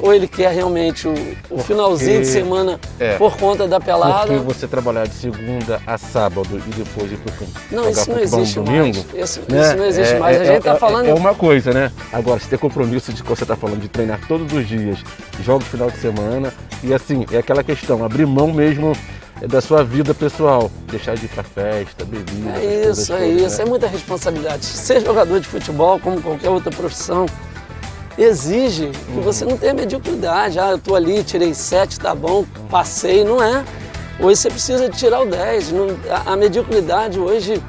Ou ele quer realmente o finalzinho de semana por conta da pelada? Porque você trabalhar de segunda a sábado e depois ir para o campo. Não, isso não existe domingo, mais. Isso não existe mais. A gente está falando... É uma coisa, né? Agora, se ter compromisso de que você está falando de treinar todos os dias, jogos no final de semana, e assim, é aquela questão, abrir mão mesmo da sua vida pessoal, deixar de ir pra festa, bebida. É isso. É muita responsabilidade. Ser jogador de futebol, como qualquer outra profissão, exige que você não tenha mediocridade. Eu tô ali, tirei 7, tá bom, passei, não é. Hoje você precisa de tirar o 10. A mediocridade hoje,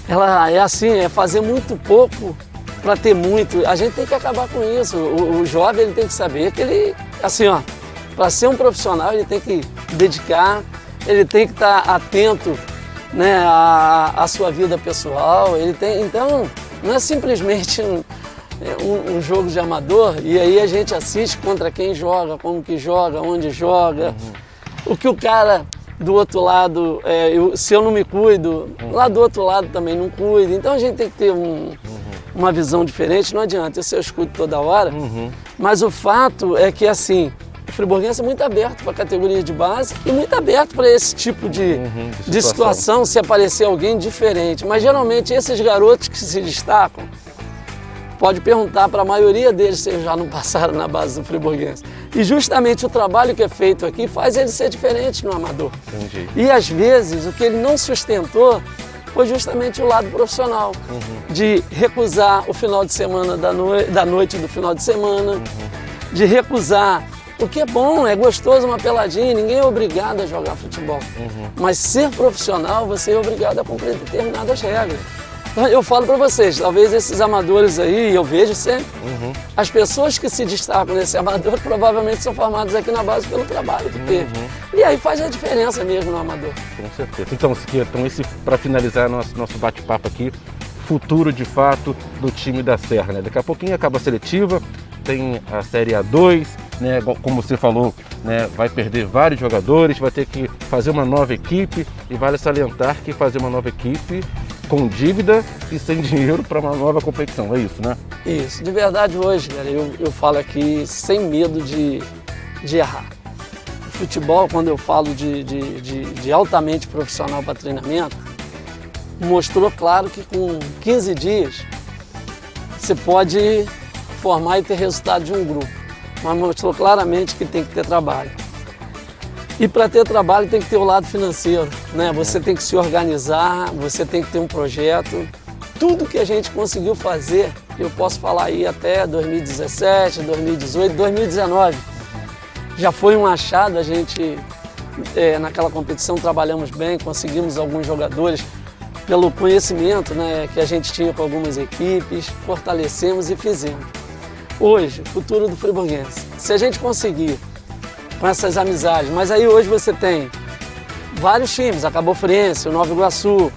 ela é assim, é fazer muito pouco para ter muito. A gente tem que acabar com isso. O jovem ele tem que saber que ele, assim, para ser um profissional, ele tem que dedicar, ele tem que estar atento, né, à sua vida pessoal. Então, não é simplesmente um jogo de amador e aí a gente assiste contra quem joga, como que joga, onde joga, o que o cara do outro lado, se eu não me cuido, lá do outro lado também não cuida. Então a gente tem que ter uma visão diferente. Não adianta, eu escuto toda hora, mas o fato é que assim, o friburguense é muito aberto para a categoria de base e muito aberto para esse tipo de situação, se aparecer alguém diferente. Mas geralmente esses garotos que se destacam, pode perguntar para a maioria deles se eles já não passaram na base do friburguense. E justamente o trabalho que é feito aqui faz ele ser diferente no amador. Entendi. E às vezes o que ele não sustentou foi justamente o lado profissional, de recusar o final de semana da noite do final de semana, de recusar. O que é bom, é gostoso uma peladinha, ninguém é obrigado a jogar futebol. Mas ser profissional, você é obrigado a cumprir determinadas regras. Eu falo para vocês, talvez esses amadores aí, eu vejo sempre, as pessoas que se destacam nesse amador provavelmente são formadas aqui na base pelo trabalho que teve. E aí faz a diferença mesmo no amador. Com certeza. Então, Siqueira, esse, para finalizar nosso bate-papo aqui, futuro de fato do time da Serra, né? Daqui a pouquinho acaba a seletiva, tem a Série A2, né? Como você falou, né? Vai perder vários jogadores, vai ter que fazer uma nova equipe, e vale salientar que fazer uma nova equipe com dívida e sem dinheiro para uma nova competição, é isso, né? Isso, de verdade hoje, cara, eu falo aqui sem medo de errar. O futebol, quando eu falo de altamente profissional para treinamento, mostrou claro que com 15 dias você pode formar e ter resultado de um grupo, mas mostrou claramente que tem que ter trabalho. E para ter trabalho tem que ter o lado financeiro, né? Você tem que se organizar, você tem que ter um projeto. Tudo que a gente conseguiu fazer, eu posso falar aí até 2017, 2018, 2019, já foi um achado. A gente, naquela competição, trabalhamos bem, conseguimos alguns jogadores pelo conhecimento, né, que a gente tinha com algumas equipes, fortalecemos e fizemos. Hoje, futuro do friburguense, se a gente conseguir com essas amizades, mas aí hoje você tem vários times, a Cabo Friense, o Nova Iguaçu,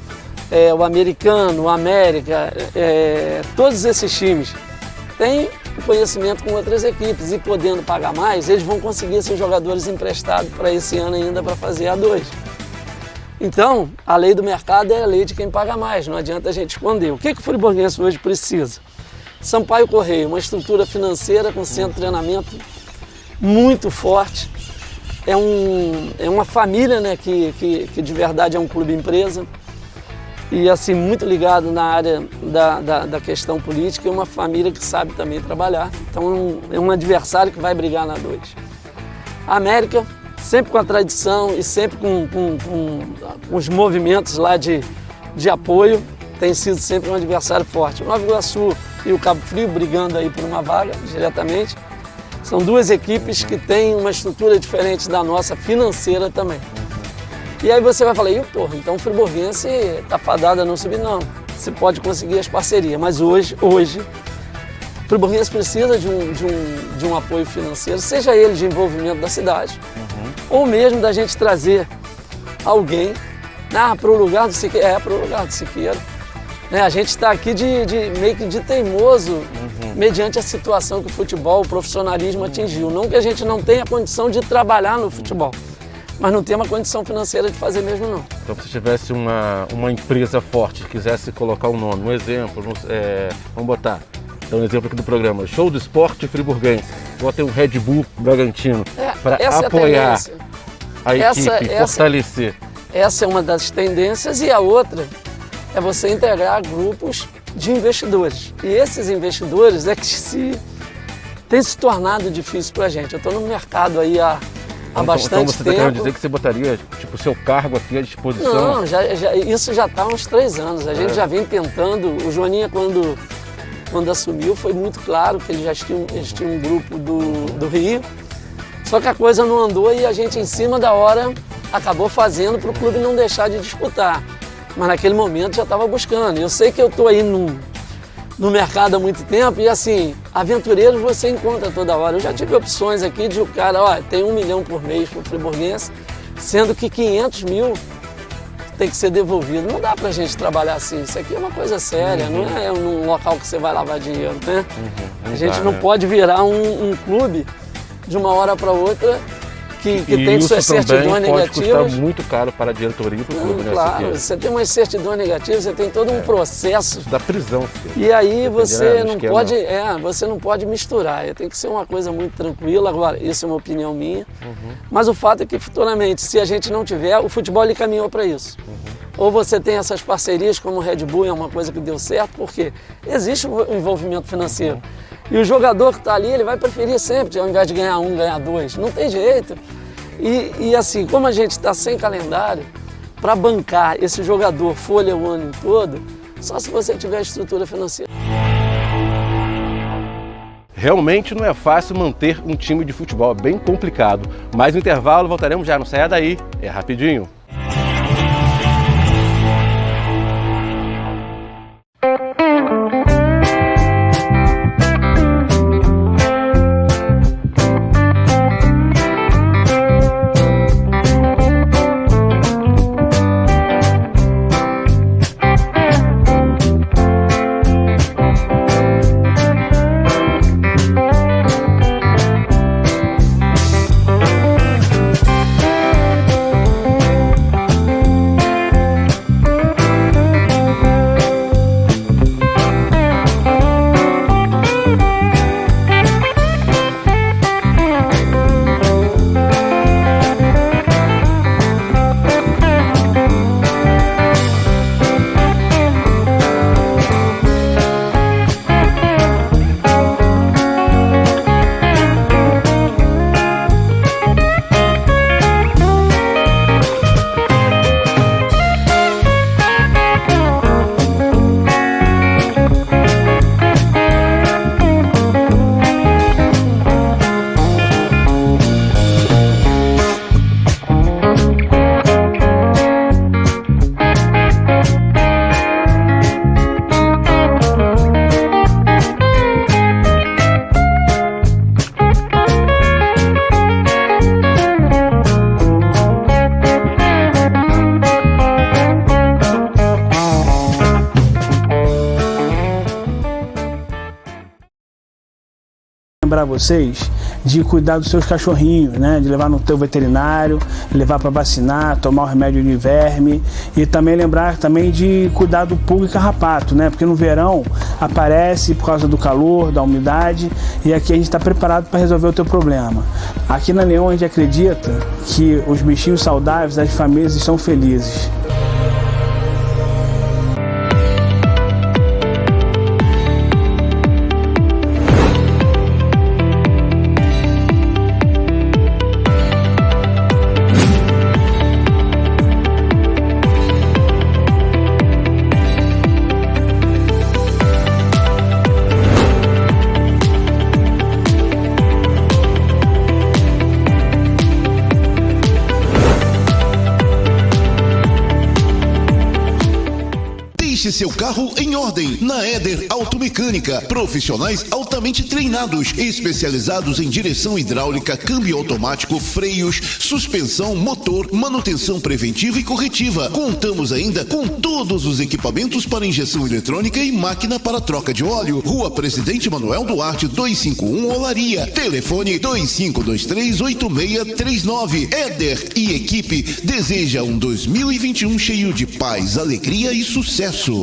o Americano, o América, todos esses times têm conhecimento com outras equipes e podendo pagar mais, eles vão conseguir esses jogadores emprestados para esse ano ainda para fazer A2. Então, a lei do mercado é a lei de quem paga mais, não adianta a gente esconder. O que o friburguense hoje precisa? Sampaio Correia, uma estrutura financeira com centro de treinamento muito forte. É uma família, né, que de verdade é um clube empresa e assim muito ligado na área da questão política, e uma família que sabe também trabalhar. Então é um adversário que vai brigar na 2. A América, sempre com a tradição e sempre com os movimentos lá de apoio, tem sido sempre um adversário forte. O Nova Iguaçu e o Cabo Frio brigando aí por uma vaga diretamente. São duas equipes que têm uma estrutura diferente da nossa, financeira também. E aí você vai falar, porra, então o friburguense está fadado a não subir, não. Você pode conseguir as parcerias, mas hoje o friburguense precisa de um apoio financeiro, seja ele de envolvimento da cidade, ou mesmo da gente trazer alguém para o lugar do Siqueira. Para o lugar do Siqueira. A gente está aqui meio que de teimoso, mediante a situação que o futebol, o profissionalismo atingiu. Não que a gente não tenha condição de trabalhar no futebol, mas não tem uma condição financeira de fazer mesmo, não. Então, se tivesse uma empresa forte, quisesse colocar um nome, um exemplo, vamos botar, então, um exemplo aqui do programa, Show do Esporte Friburguense, bota um Red Bull Bragantino, para apoiar a equipe, fortalecer. Essa é uma das tendências, e a outra é você integrar grupos de investidores. E esses investidores é que tem se tornado difícil para a gente. Eu estou no mercado aí há bastante tempo. Então você está querendo dizer que você botaria o seu cargo aqui à disposição? Não, isso já está há uns 3 anos. A gente já vem tentando. O Joaninha, quando assumiu, foi muito claro que eles tinham um grupo do Rio. Só que a coisa não andou e a gente, em cima da hora, acabou fazendo para o clube não deixar de disputar. Mas naquele momento já estava buscando. Eu sei que eu estou aí no mercado há muito tempo e assim, aventureiros você encontra toda hora. Eu já tive opções aqui de o cara, tem 1 milhão por mês para o friburguense, sendo que 500 mil tem que ser devolvido. Não dá para a gente trabalhar assim. Isso aqui é uma coisa séria, não é um local que você vai lavar dinheiro, né? A gente não pode virar um clube de uma hora para outra que tem suas certidões negativas. Pode custar muito caro para a diretoria e para o clube, né? Claro, você tem umas certidões negativas, você tem todo um processo. Da prisão. E aí você não pode misturar, tem que ser uma coisa muito tranquila. Agora, isso é uma opinião minha, mas o fato é que futuramente, se a gente não tiver, o futebol ele caminhou para isso. Ou você tem essas parcerias como o Red Bull, é uma coisa que deu certo, porque existe um envolvimento financeiro. E o jogador que está ali, ele vai preferir sempre, ao invés de ganhar um, ganhar dois. Não tem jeito. E assim, como a gente está sem calendário, para bancar esse jogador folha o ano todo, só se você tiver estrutura financeira. Realmente não é fácil manter um time de futebol, é bem complicado. Mas no intervalo voltaremos já, não saia daí, é rapidinho. Lembrar vocês de cuidar dos seus cachorrinhos, né? De levar no teu veterinário, levar para vacinar, tomar o remédio de verme e também lembrar também de cuidar do pulga e carrapato, né? Porque no verão aparece por causa do calor, da umidade e aqui a gente está preparado para resolver o teu problema. Aqui na Leão a gente acredita que os bichinhos saudáveis, as famílias estão felizes. Deixe seu carro em ordem na Éder Automecânica. Profissionais altamente treinados, especializados em direção hidráulica, câmbio automático, freios, suspensão, motor, manutenção preventiva e corretiva. Contamos ainda com todos os equipamentos para injeção eletrônica e máquina para troca de óleo. Rua Presidente Manuel Duarte, 251 Olaria. Telefone 2523-8639. Éder e equipe deseja um 2021 cheio de paz, alegria e sucesso.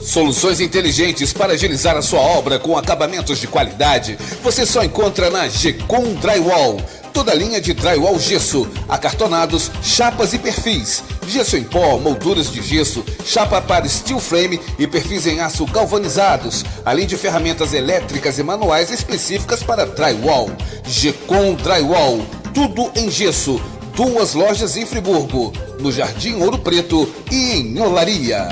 Soluções inteligentes para agilizar a sua obra com acabamentos de qualidade, você só encontra na Gecom Drywall. Toda linha de drywall gesso, acartonados, chapas e perfis. Gesso em pó, molduras de gesso, chapa para steel frame e perfis em aço galvanizados, além de ferramentas elétricas e manuais específicas para drywall. Gecom Drywall, tudo em gesso. 2 lojas em Friburgo, no Jardim Ouro Preto e em Olaria.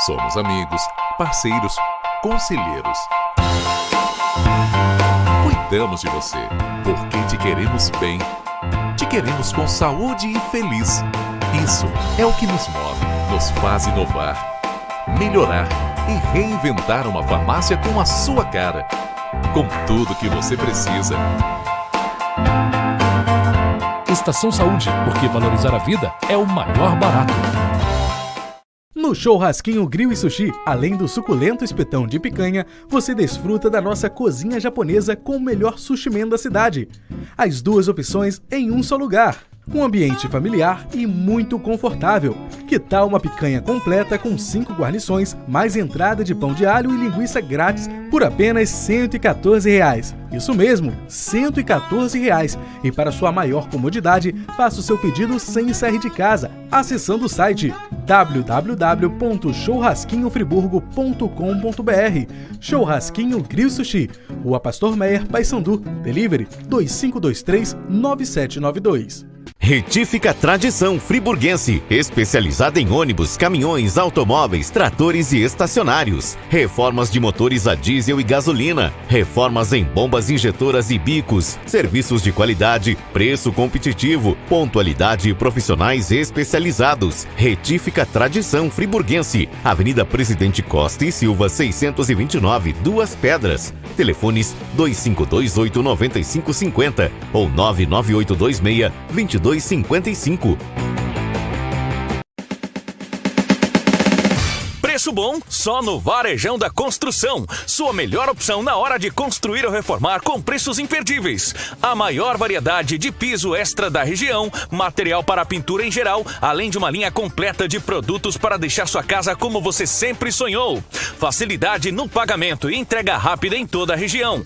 Somos amigos, parceiros, conselheiros. Cuidamos de você, porque te queremos bem. Te queremos com saúde e feliz. Isso é o que nos move, nos faz inovar, melhorar e reinventar uma farmácia com a sua cara. Com tudo que você precisa. Estação Saúde, porque valorizar a vida é o maior barato. No Churrasquinho Grill e Sushi, além do suculento espetão de picanha, você desfruta da nossa cozinha japonesa com o melhor sushi man da cidade. As duas opções em um só lugar. Um ambiente familiar e muito confortável. Que tal uma picanha completa com 5 guarnições, mais entrada de pão de alho e linguiça grátis por apenas R$ 114? Isso mesmo, R$ 114. E para sua maior comodidade, faça o seu pedido sem sair de casa, acessando o site www.churrasquinhofriburgo.com.br. Churrasquinho Grill Sushi, Rua Pastor Meyer, Paysandu, Delivery 2523-9792. Retífica Tradição Friburguense, especializada em ônibus, caminhões, automóveis, tratores e estacionários. Reformas de motores a diesel e gasolina. Reformas em bombas injetoras e bicos. Serviços de qualidade, preço competitivo, pontualidade e profissionais especializados. Retífica Tradição Friburguense, Avenida Presidente Costa e Silva, 629, Duas Pedras. Telefones 2528-9550 ou 99826-2255. Preço bom só no Varejão da Construção. Sua melhor opção na hora de construir ou reformar com preços imperdíveis. A maior variedade de piso extra da região, material para pintura em geral, além de uma linha completa de produtos para deixar sua casa como você sempre sonhou. Facilidade no pagamento e entrega rápida em toda a região.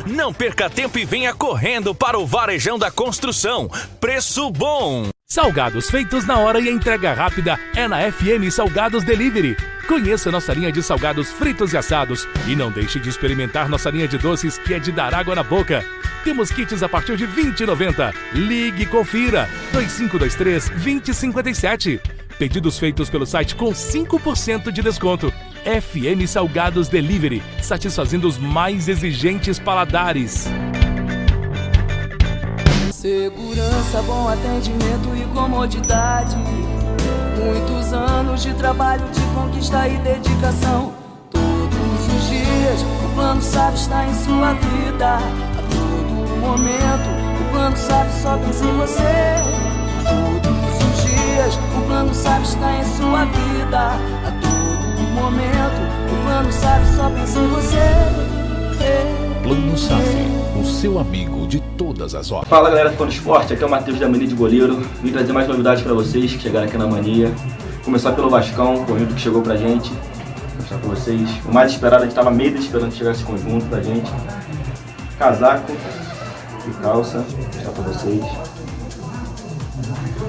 Não perca tempo e venha correndo para o Varejão da Construção. Preço bom! Salgados feitos na hora e a entrega rápida é na FM Salgados Delivery. Conheça nossa linha de salgados fritos e assados. E não deixe de experimentar nossa linha de doces, que é de dar água na boca. Temos kits a partir de R$ 20,90. Ligue e confira. 2523-2057. Pedidos feitos pelo site com 5% de desconto. FM Salgados Delivery, satisfazendo os mais exigentes paladares. Segurança, bom atendimento e comodidade. Muitos anos de trabalho, de conquista e dedicação. Todos os dias o Plano SAF está em sua vida. A todo momento o Plano SAF só pensa em você. Todos os dias o Plano SAF está em sua vida. A todo momento o Plano SAF só pensa em você. Plano SAF, o seu amigo de todas as horas. Fala galera do Fã do Esporte, aqui é o Matheus da Mania de Goleiro. Vim trazer mais novidades pra vocês que chegaram aqui na Mania. Começar pelo Vascão, o conjunto que chegou pra gente. Vou mostrar pra vocês. O mais esperado, a gente tava meio esperando chegar esse conjunto pra gente. Casaco e calça, vou mostrar pra vocês.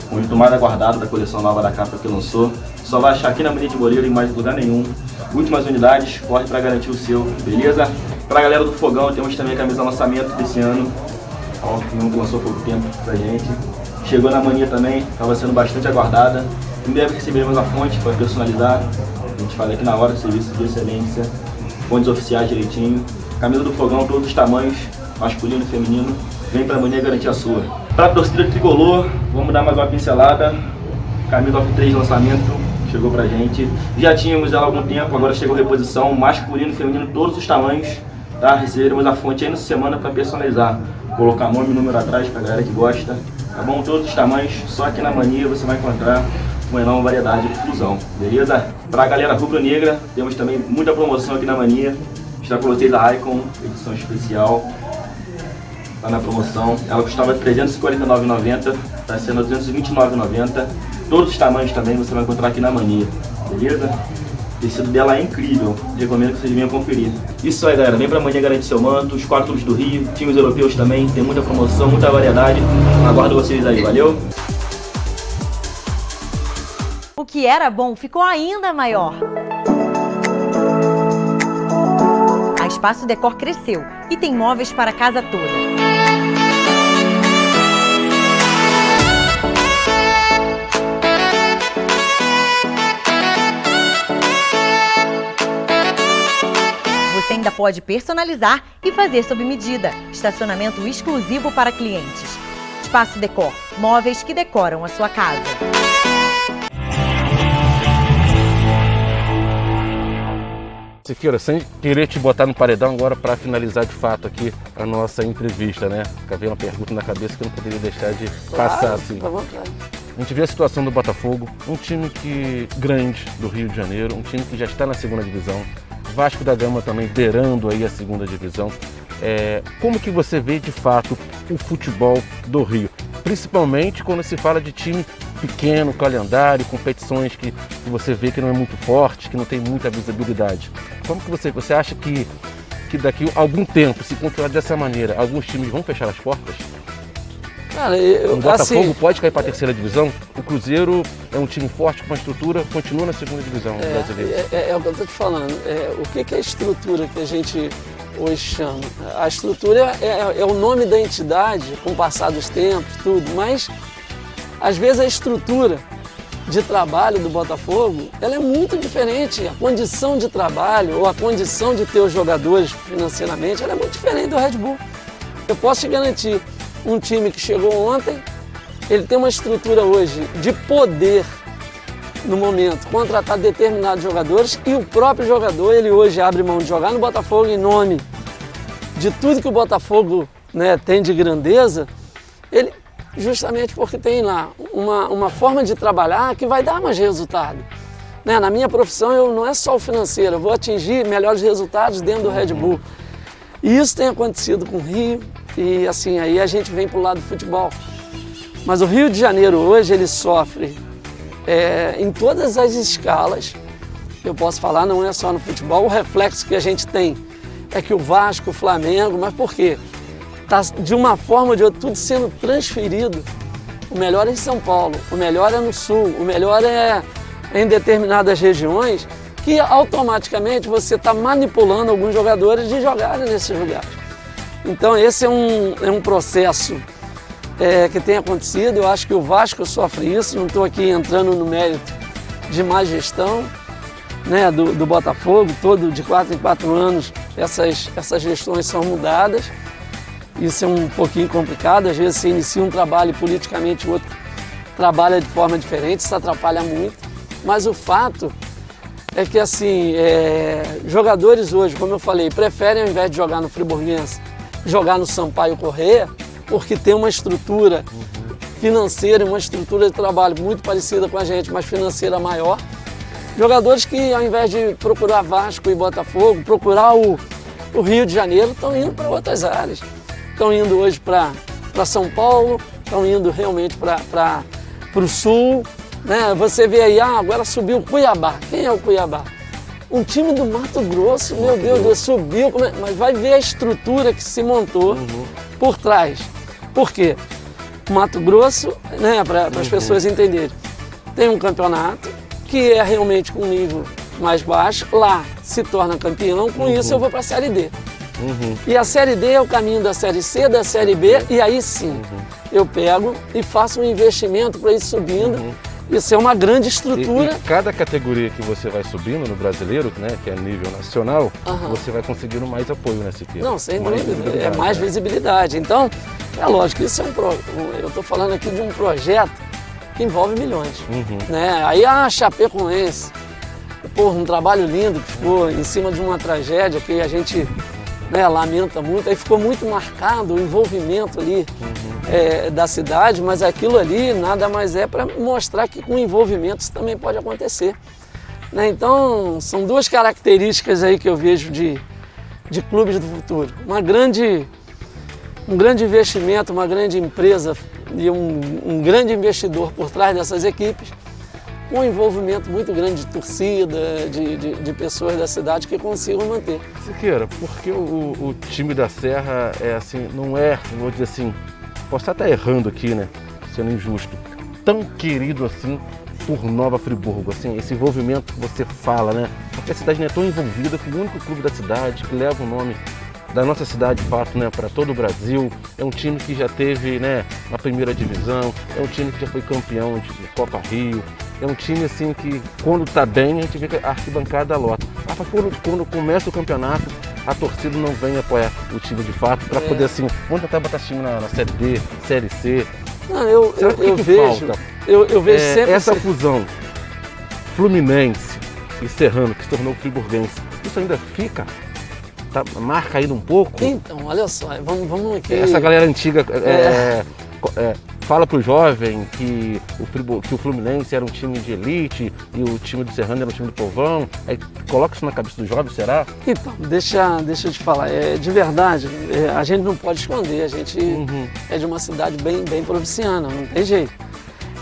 O conjunto mais aguardado da coleção nova da capa que lançou. Só vai achar aqui na Mania de Goleiro em mais lugar nenhum. Últimas unidades, corre pra garantir o seu, beleza? Pra galera do Fogão, temos também a camisa lançamento desse ano. Ó, que lançou há pouco tempo pra gente. Chegou na Mania também, estava sendo bastante aguardada. Em breve receberemos a fonte para personalizar. A gente faz aqui na hora, serviço de excelência. Fontes oficiais direitinho. Camisa do Fogão, todos os tamanhos, masculino e feminino. Vem pra Mania garantir a sua. Pra torcida tricolor, vamos dar mais uma pincelada. Camisa Off 3 lançamento, chegou pra gente. Já tínhamos ela há algum tempo, agora chegou reposição. Masculino e feminino, todos os tamanhos. Tá? Receberemos a fonte aí na semana para personalizar. Colocar nome e número atrás pra galera que gosta. Tá bom? Todos os tamanhos, só aqui na Mania você vai encontrar uma enorme variedade de fusão, beleza? Pra galera rubro-negra, temos também muita promoção aqui na Mania. Vou mostrar pra vocês a Icon, edição especial. Tá na promoção. Ela custava R$ 349,90, tá sendo R$ 229,90. Todos os tamanhos também você vai encontrar aqui na Mania, beleza? O tecido dela é incrível, recomendo que vocês venham conferir. Isso aí galera, vem pra Mania garantir seu manto, os 4 clubes do Rio, times europeus também, tem muita promoção, muita variedade. Aguardo vocês aí, valeu? O que era bom ficou ainda maior. A Espaço Decor cresceu e tem móveis para a casa toda. Você ainda pode personalizar e fazer sob medida. Estacionamento exclusivo para clientes. Espaço Decor, móveis que decoram a sua casa. Siqueira, sem querer te botar no paredão agora para finalizar de fato aqui a nossa entrevista, né? Veio uma pergunta na cabeça que eu não poderia deixar de passar assim. A gente vê a situação do Botafogo, um time grande do Rio de Janeiro, um time que já está na segunda divisão, Vasco da Gama também beirando aí a segunda divisão. Como que você vê de fato o futebol do Rio? Principalmente quando se fala de time pequeno, calendário, competições que você vê que não é muito forte, que não tem muita visibilidade. Como que você acha que daqui a algum tempo, se continuar dessa maneira, alguns times vão fechar as portas? Cara, o Botafogo pode cair para a terceira divisão? O Cruzeiro é um time forte, com uma estrutura, continua na segunda divisão brasileira. É o que eu estou te falando. O que é a estrutura que a gente hoje chama? A estrutura é o nome da entidade, com o passar dos tempos, tudo, mas às vezes a estrutura de trabalho do Botafogo, ela é muito diferente. A condição de trabalho ou a condição de ter os jogadores financeiramente, ela é muito diferente do Red Bull. Eu posso te garantir, um time que chegou ontem, ele tem uma estrutura hoje de poder, no momento, contratar determinados jogadores e o próprio jogador, ele hoje abre mão de jogar no Botafogo em nome de tudo que o Botafogo, né, tem de grandeza, ele justamente porque tem lá uma forma de trabalhar que vai dar mais resultado. Né? Na minha profissão, não é só o financeiro, eu vou atingir melhores resultados dentro do Red Bull. E isso tem acontecido com o Rio, e assim, aí a gente vem para o lado do futebol. Mas o Rio de Janeiro hoje, ele sofre em todas as escalas, eu posso falar, não é só no futebol, o reflexo que a gente tem é que o Vasco, o Flamengo, mas por quê? Está de uma forma ou de outra tudo sendo transferido. O melhor é em São Paulo, o melhor é no Sul, o melhor é em determinadas regiões, que automaticamente você está manipulando alguns jogadores de jogarem nesses lugares. Então esse é um processo que tem acontecido. Eu acho que o Vasco sofre isso, não estou aqui entrando no mérito de má gestão, né, do Botafogo, todo de 4 em 4 anos essas gestões são mudadas. Isso é um pouquinho complicado, às vezes você inicia um trabalho e politicamente o outro trabalha de forma diferente, isso atrapalha muito, mas o fato é que assim, jogadores hoje, como eu falei, preferem ao invés de jogar no Friburguense, jogar no Sampaio Corrêa, porque tem uma estrutura financeira, uma estrutura de trabalho muito parecida com a gente, mas financeira maior. Jogadores que ao invés de procurar Vasco e Botafogo, procurar o Rio de Janeiro, estão indo para outras áreas. Estão indo hoje para São Paulo, estão indo realmente para o Sul. Né? Você vê aí, agora subiu o Cuiabá. Quem é o Cuiabá? Um time do Mato Grosso, meu Deus, subiu, mas vai ver a estrutura que se montou por trás. Por quê? Mato Grosso, né, para as pessoas entenderem, tem um campeonato que é realmente com um nível mais baixo, lá se torna campeão, com isso eu vou para a Série D. E a Série D é o caminho da Série C, da Série B, e aí sim, eu pego e faço um investimento para ir subindo. Isso é uma grande estrutura. E cada categoria que você vai subindo no brasileiro, né, que é nível nacional, você vai conseguindo mais apoio nessa equipe. Não, sem dúvida, é mais visibilidade. Então, é lógico, isso eu estou falando aqui de um projeto que envolve milhões. Né? Aí a Chapecoense, um trabalho lindo que ficou em cima de uma tragédia que a gente, né, lamenta muito, aí ficou muito marcado o envolvimento ali da cidade, mas aquilo ali nada mais é para mostrar que com envolvimento isso também pode acontecer. Né? Então, são duas características aí que eu vejo de clubes do futuro. Um grande investimento, uma grande empresa e um grande investidor por trás dessas equipes, um envolvimento muito grande de torcida, de pessoas da cidade que consigam manter. Siqueira, porque o time da Serra é assim, não é, vou dizer assim, posso estar errando aqui, né, sendo injusto, tão querido assim por Nova Friburgo, assim, esse envolvimento que você fala, né, porque a cidade não é tão envolvida com o único clube da cidade que leva o nome da nossa cidade, de fato, né, para todo o Brasil. É um time que já teve, né, na primeira divisão, é um time que já foi campeão de Copa Rio, é um time assim que quando tá bem a gente vê que a arquibancada lota. Mas quando começa o campeonato, a torcida não vem apoiar o time de fato para poder assim, vamos tentar botar time na Série D, Série C. Não, eu vejo sempre essa fusão Fluminense e Serrano, que se tornou friburguense, isso ainda fica? Marca ainda um pouco? Então, olha só, vamos aqui. Essa galera antiga, fala pro jovem que o Fluminense era um time de elite e o time do Serrano era um time do povão, aí coloca isso na cabeça do jovem, será? Então, deixa eu te falar, de verdade, a gente não pode esconder, a gente é de uma cidade bem provinciana, não tem jeito.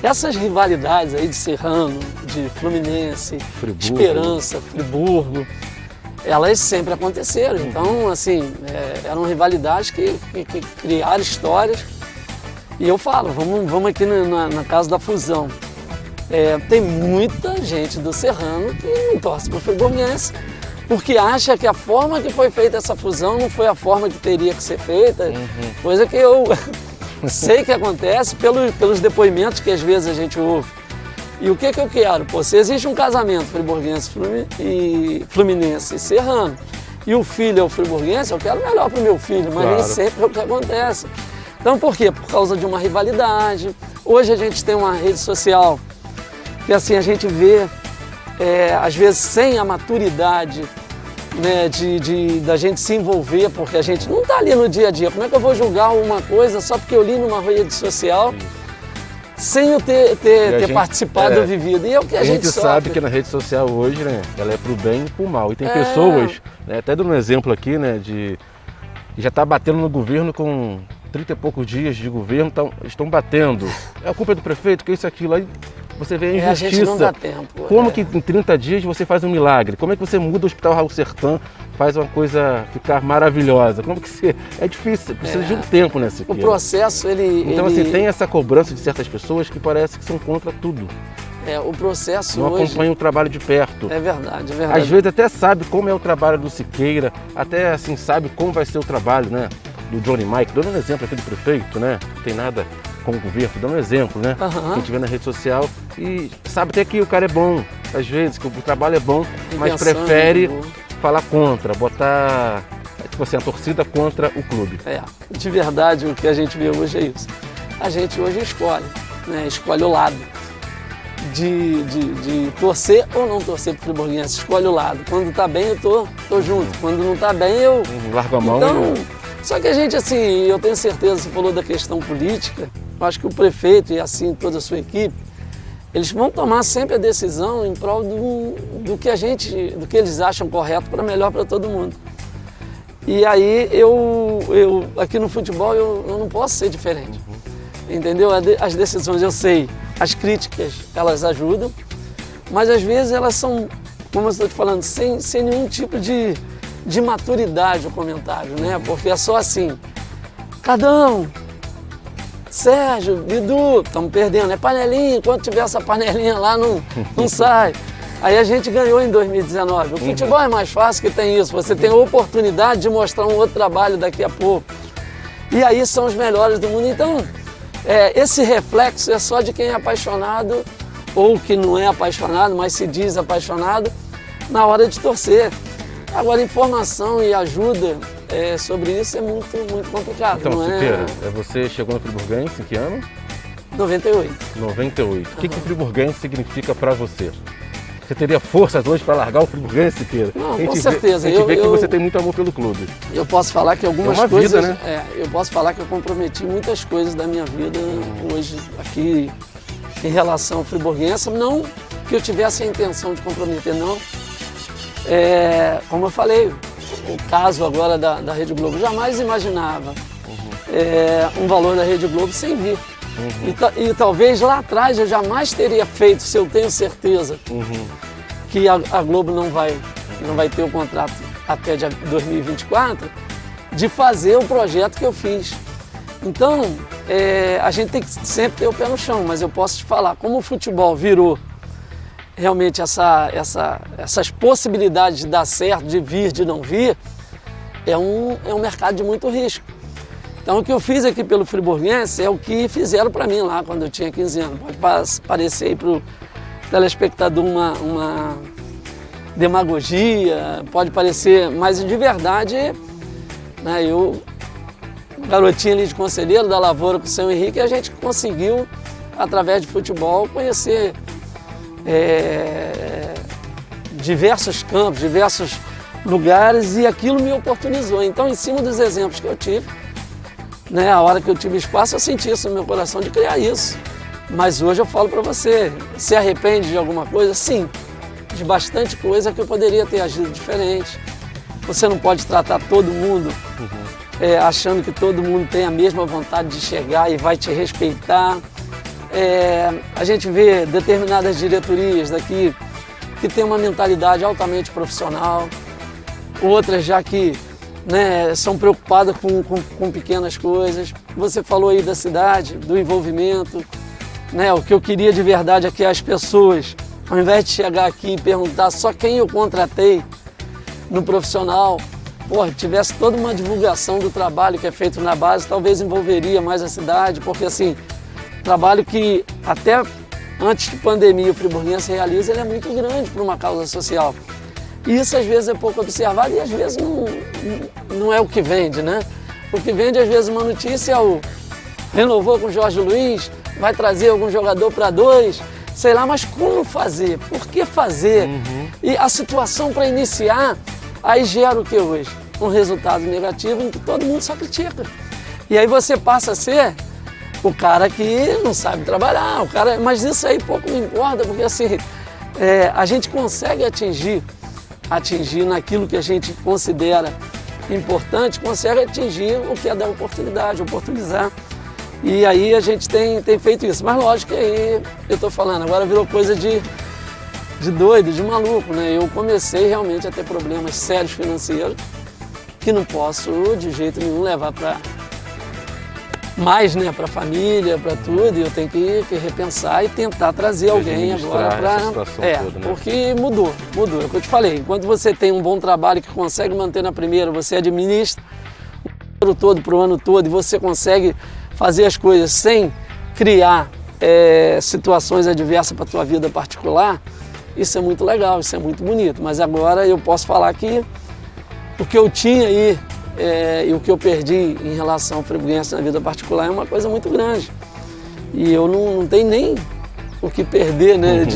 Essas rivalidades aí de Serrano, de Fluminense, Friburgo. Esperança, Friburgo, elas sempre aconteceram. Então, assim, eram rivalidades que criaram histórias. E eu falo, vamos aqui na casa da fusão. Tem muita gente do Serrano que não torce para o Friburguense, porque acha que a forma que foi feita essa fusão não foi a forma que teria que ser feita, coisa que eu sei que acontece pelos depoimentos que às vezes a gente ouve. E o que eu quero? Pô, se existe um casamento friburguense e Fluminense e Serrano, e o filho é o friburguense, eu quero o melhor para o meu filho, mas nem sempre é o que acontece. Então por quê? Por causa de uma rivalidade. Hoje a gente tem uma rede social que assim a gente vê, às vezes sem a maturidade, né, da gente se envolver, porque a gente não está ali no dia a dia. Como é que eu vou julgar uma coisa só porque eu li numa rede social sem eu ter participado ou vivido? E é o que a gente sabe que na rede social hoje, né, ela é pro bem e pro mal. E tem pessoas, né, até dando um exemplo aqui, né, que já está batendo no governo com 30 e poucos dias de governo, estão batendo. É a culpa do prefeito, que isso, aquilo. Aí você vê a injustiça. A gente não dá tempo. Como que em 30 dias você faz um milagre? Como é que você muda o Hospital Raul Sertã, faz uma coisa ficar maravilhosa? Como que você... É difícil, precisa de um tempo, né, Siqueira? O processo, Então, assim, tem essa cobrança de certas pessoas que parece que são contra tudo. O processo não hoje... acompanha o trabalho de perto. É verdade, é verdade. Às vezes até sabe como é o trabalho do Siqueira, até assim sabe como vai ser o trabalho, né, do Johnny Mike, dando um exemplo aqui do prefeito, né, não tem nada com o governo, dando um exemplo, né, que a gente vê na rede social e sabe até que o cara é bom, às vezes, que o trabalho é bom, mas prefere falar contra, botar, tipo assim, a torcida contra o clube. De verdade, o que a gente vê hoje é isso. A gente hoje escolhe, né, escolhe o lado. De torcer ou não torcer pro Friburguense, escolhe o lado. Quando tá bem, eu tô junto. Quando não tá bem, eu... largo a mão. Então, só que a gente, assim, eu tenho certeza, você falou da questão política, eu acho que o prefeito e assim toda a sua equipe, eles vão tomar sempre a decisão em prol do que eles acham correto para melhor para todo mundo. E aí, eu aqui no futebol, eu não posso ser diferente. Entendeu? As decisões, eu sei, as críticas, elas ajudam, mas às vezes elas são, como eu estou te falando, sem nenhum tipo de maturidade o comentário, né? Porque é só assim, Cadão, Sérgio, Bidu, estamos perdendo, é panelinha, enquanto tiver essa panelinha lá não sai. Aí a gente ganhou em 2019. O futebol é mais fácil que tem isso, você tem a oportunidade de mostrar um outro trabalho daqui a pouco. E aí são os melhores do mundo. Então, esse reflexo é só de quem é apaixonado ou que não é apaixonado, mas se diz apaixonado na hora de torcer. Agora, informação e ajuda sobre isso é muito complicado. Então, não Siqueira, você chegou no Friburguense em que ano? 98. 98. O que o Friburguense significa para você? Você teria forças hoje para largar o Friburguense, Siqueira? Não, com certeza. A gente vê que você tem muito amor pelo clube. Eu posso falar que algumas coisas... vida, né? Eu posso falar que eu comprometi muitas coisas da minha vida hoje aqui em relação ao Friburguense. Não que eu tivesse a intenção de comprometer, não. Como eu falei, o caso agora da Rede Globo, jamais imaginava um valor da Rede Globo sem vir. E talvez lá atrás eu jamais teria feito, se eu tenho certeza que a Globo não vai ter o contrato até 2024, de fazer o projeto que eu fiz. Então, a gente tem que sempre ter o pé no chão, mas eu posso te falar, como o futebol virou realmente essas possibilidades de dar certo, de vir, de não vir, é um mercado de muito risco. Então, o que eu fiz aqui pelo Friburguense é o que fizeram para mim lá quando eu tinha 15 anos. Pode parecer aí para o telespectador uma demagogia, pode parecer, mas de verdade, né, eu, garotinho ali de Conselheiro da Lavoura com o seu Henrique, a gente conseguiu, através de futebol, conhecer diversos campos, diversos lugares, e aquilo me oportunizou. Então, em cima dos exemplos que eu tive, né, a hora que eu tive espaço, eu senti isso no meu coração de criar isso. Mas hoje eu falo para você, se arrepende de alguma coisa? Sim, de bastante coisa que eu poderia ter agido diferente. Você não pode tratar todo mundo achando que todo mundo tem a mesma vontade de chegar e vai te respeitar. A gente vê determinadas diretorias daqui que tem uma mentalidade altamente profissional, outras já que, né, são preocupadas com pequenas coisas. Você falou aí da cidade, do envolvimento, né? O que eu queria de verdade é que as pessoas, ao invés de chegar aqui e perguntar só quem eu contratei no profissional, tivesse toda uma divulgação do trabalho que é feito na base, talvez envolveria mais a cidade, porque assim, trabalho que até antes de pandemia o Friburguense realiza, ele é muito grande para uma causa social. E isso às vezes é pouco observado e às vezes não é o que vende, né? O que vende às vezes uma notícia é o renovou com o Jorge Luiz, vai trazer algum jogador para 2, sei lá, mas como fazer? Por que fazer? E a situação para iniciar, aí gera o que hoje? Um resultado negativo em que todo mundo só critica. E aí você passa a ser o cara que não sabe trabalhar, mas isso aí pouco me importa, porque assim, a gente consegue atingir naquilo que a gente considera importante, consegue atingir o que é dar oportunidade, oportunizar. E aí a gente tem feito isso. Mas lógico que aí, eu estou falando, agora virou coisa de doido, de maluco, né? Eu comecei realmente a ter problemas sérios financeiros que não posso de jeito nenhum levar para mais, né, para a família, para tudo, e eu tenho que repensar e tentar trazer alguém agora para... porque mudou, é o que eu te falei, enquanto você tem um bom trabalho que consegue manter na primeira, você administra o ano todo, para o ano todo, e você consegue fazer as coisas sem criar situações adversas para a tua vida particular, isso é muito legal, isso é muito bonito, mas agora eu posso falar que o que eu tinha aí e o que eu perdi em relação ao Friburguense na vida particular é uma coisa muito grande. E eu não tenho nem o que perder, né?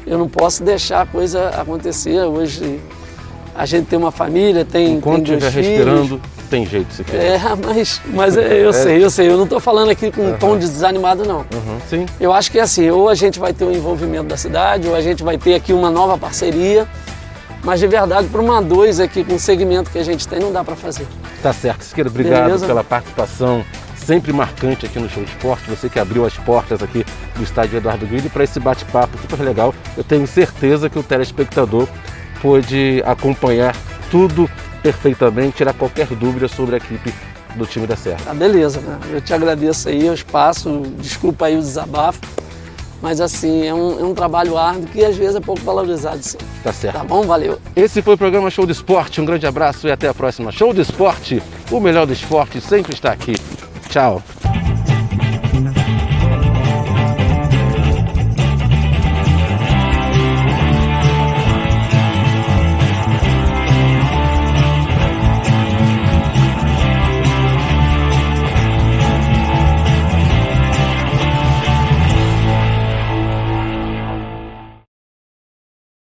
Eu não posso deixar a coisa acontecer. Hoje a gente tem uma família, enquanto tem estiver respirando, tem jeito se quer. Mas eu sei. Eu não estou falando aqui com um tom de desanimado, não. Sim. Eu acho que é assim, ou a gente vai ter um envolvimento da cidade, ou a gente vai ter aqui uma nova parceria. Mas de verdade, para uma 2 aqui com o segmento que a gente tem, não dá para fazer. Tá certo. Siqueira, obrigado Beleza? Pela participação sempre marcante aqui no Show de Esporte. Você que abriu as portas aqui do estádio Eduardo Guilherme para esse bate-papo super legal. Eu tenho certeza que o telespectador pôde acompanhar tudo perfeitamente, tirar qualquer dúvida sobre a equipe do time da Serra. Tá, beleza, cara. Eu te agradeço aí o espaço, desculpa aí o desabafo. Mas assim, é um trabalho árduo que às vezes é pouco valorizado, sim. Tá certo. Tá bom? Valeu. Esse foi o programa Show do Esporte. Um grande abraço e até a próxima. Show do Esporte, o melhor do esporte sempre está aqui. Tchau.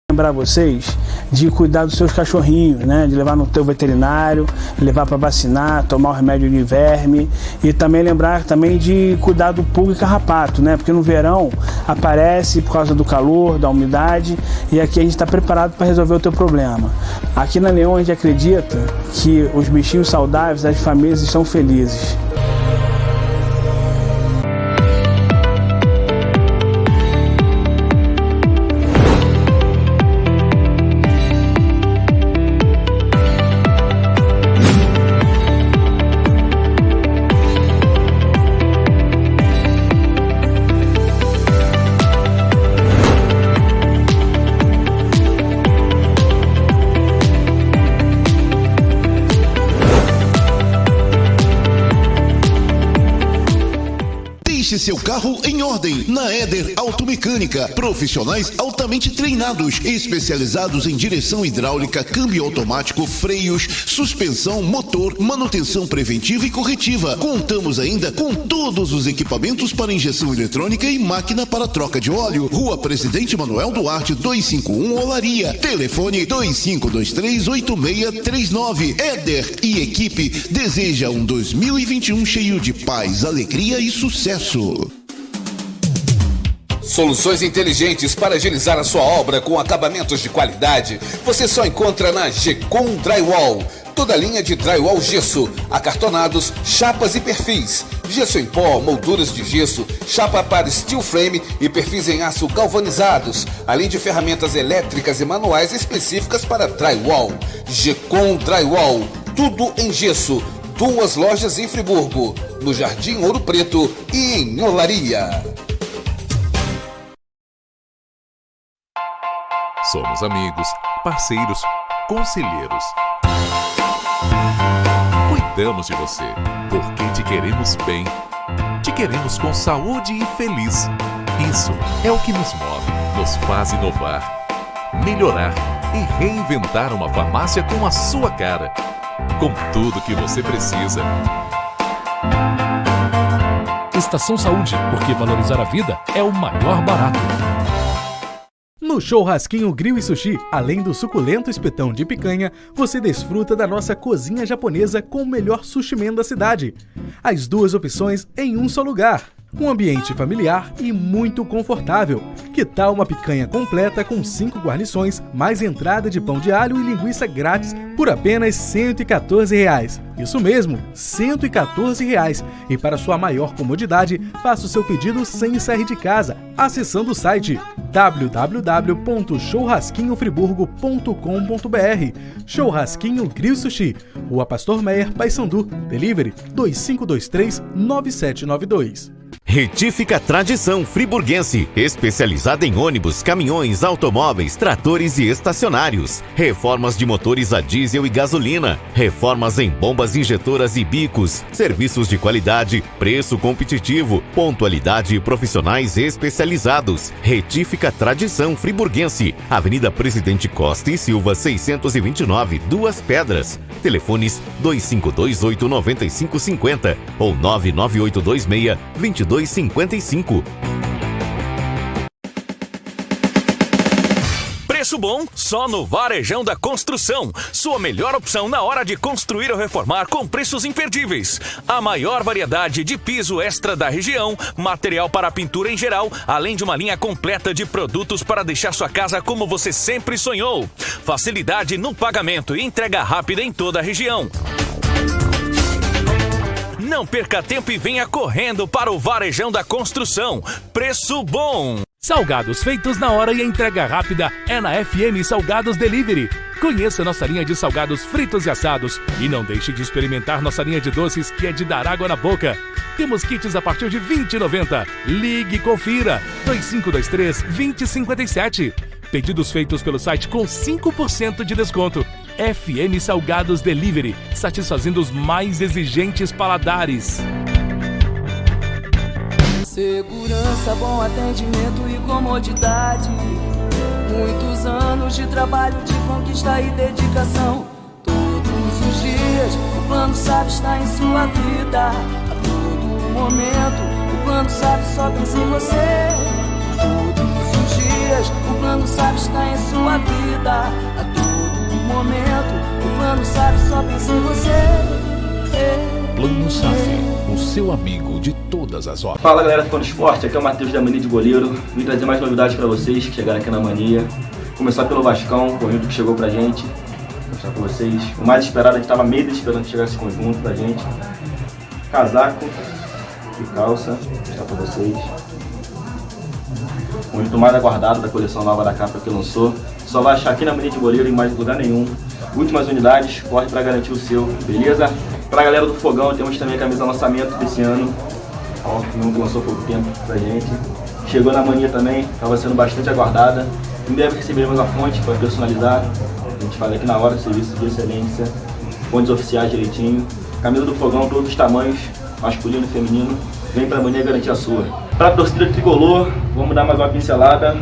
Lembrar vocês de cuidar dos seus cachorrinhos, né? De levar no teu veterinário, levar para vacinar, tomar o remédio de verme e também lembrar de cuidar do pulga e carrapato, né? Porque no verão aparece por causa do calor, da umidade e aqui a gente está preparado para resolver o teu problema. Aqui na Leão a gente acredita que os bichinhos saudáveis, as famílias estão felizes. Deixe seu carro em ordem na Éder Automecânica. Profissionais altamente treinados, especializados em direção hidráulica, câmbio automático, freios, suspensão, motor, manutenção preventiva e corretiva. Contamos ainda com todos os equipamentos para injeção eletrônica e máquina para troca de óleo. Rua Presidente Manuel Duarte, 251, Olaria. Telefone 2523-8639. Éder e equipe deseja um 2021 cheio de paz, alegria e sucesso. Soluções inteligentes para agilizar a sua obra com acabamentos de qualidade, você só encontra na Gecom Drywall. Toda a linha de drywall gesso, acartonados, chapas e perfis. Gesso em pó, molduras de gesso, chapa para steel frame e perfis em aço galvanizados, além de ferramentas elétricas e manuais específicas para drywall. Gecom Drywall, tudo em gesso. 2 lojas em Friburgo, no Jardim Ouro Preto e em Olaria. Somos amigos, parceiros, conselheiros. Cuidamos de você, porque te queremos bem. Te queremos com saúde e feliz. Isso é o que nos move, nos faz inovar, melhorar e reinventar uma farmácia com a sua cara. Com tudo que você precisa. Estação Saúde, porque valorizar a vida é o maior barato. No Churrasquinho Grill e Sushi, além do suculento espetão de picanha, você desfruta da nossa cozinha japonesa com o melhor sushi man da cidade. As 2 opções em um só lugar. Um ambiente familiar e muito confortável. Que tal uma picanha completa com 5 guarnições, mais entrada de pão de alho e linguiça grátis por apenas R$ 114. Isso mesmo, R$ 114. E para sua maior comodidade, faça o seu pedido sem sair de casa, acessando o site www.churrasquinhofriburgo.com.br. Churrasquinho Grill Sushi, Rua Pastor Meyer, Paissandu, Delivery 2523-9792. Retífica Tradição Friburguense, especializada em ônibus, caminhões, automóveis, tratores e estacionários. Reformas de motores a diesel e gasolina. Reformas em bombas injetoras e bicos. Serviços de qualidade, preço competitivo, pontualidade e profissionais especializados. Retífica Tradição Friburguense, Avenida Presidente Costa e Silva, 629, Duas Pedras. Telefones 2528-9550 ou 99826-2255. Preço bom só no Varejão da Construção. Sua melhor opção na hora de construir ou reformar com preços imperdíveis. A maior variedade de piso extra da região, material para pintura em geral, além de uma linha completa de produtos para deixar sua casa como você sempre sonhou. Facilidade no pagamento e entrega rápida em toda a região. Não perca tempo e venha correndo para o Varejão da Construção. Preço bom! Salgados feitos na hora e a entrega rápida é na FM Salgados Delivery. Conheça nossa linha de salgados fritos e assados e não deixe de experimentar nossa linha de doces, que é de dar água na boca. Temos kits a partir de R$ 20,90. Ligue e confira. 2523-2057. Pedidos feitos pelo site com 5% de desconto. FM Salgados Delivery, satisfazendo os mais exigentes paladares. Segurança, bom atendimento e comodidade. Muitos anos de trabalho, de conquista e dedicação. Todos os dias o Plano SAF está em sua vida. A todo momento o Plano SAF só pensa em você. Todos os dias o Plano SAF está em sua vida. A todo momento o Plano SAF só pensa em você. Plano SAF, o seu amigo de todas as horas. Fala galera do Fã do Esporte, aqui é o Matheus da Mania de Goleiro. Vim trazer mais novidades pra vocês que chegaram aqui na Mania. Começar pelo Vascão, o conjunto que chegou pra gente. Vou mostrar pra vocês. O mais esperado, a gente tava meio esperando que chegasse esse conjunto pra gente. Casaco e calça, vou mostrar pra vocês. O conjunto mais aguardado da coleção nova da capa que lançou. Só vai achar aqui na Mania de Goleiro, em mais lugar nenhum. Últimas unidades, corre pra garantir o seu, beleza? Pra galera do Fogão, temos também a camisa lançamento desse ano. Ó, que lançou há pouco tempo pra gente. Chegou na Mania também, estava sendo bastante aguardada. Em breve receberemos a fonte para personalizar. A gente faz aqui na hora, serviço de excelência. Fontes oficiais direitinho. Camisa do Fogão, todos os tamanhos, masculino e feminino. vem pra Mania garantir a sua. Pra torcida tricolor, vamos dar mais uma pincelada.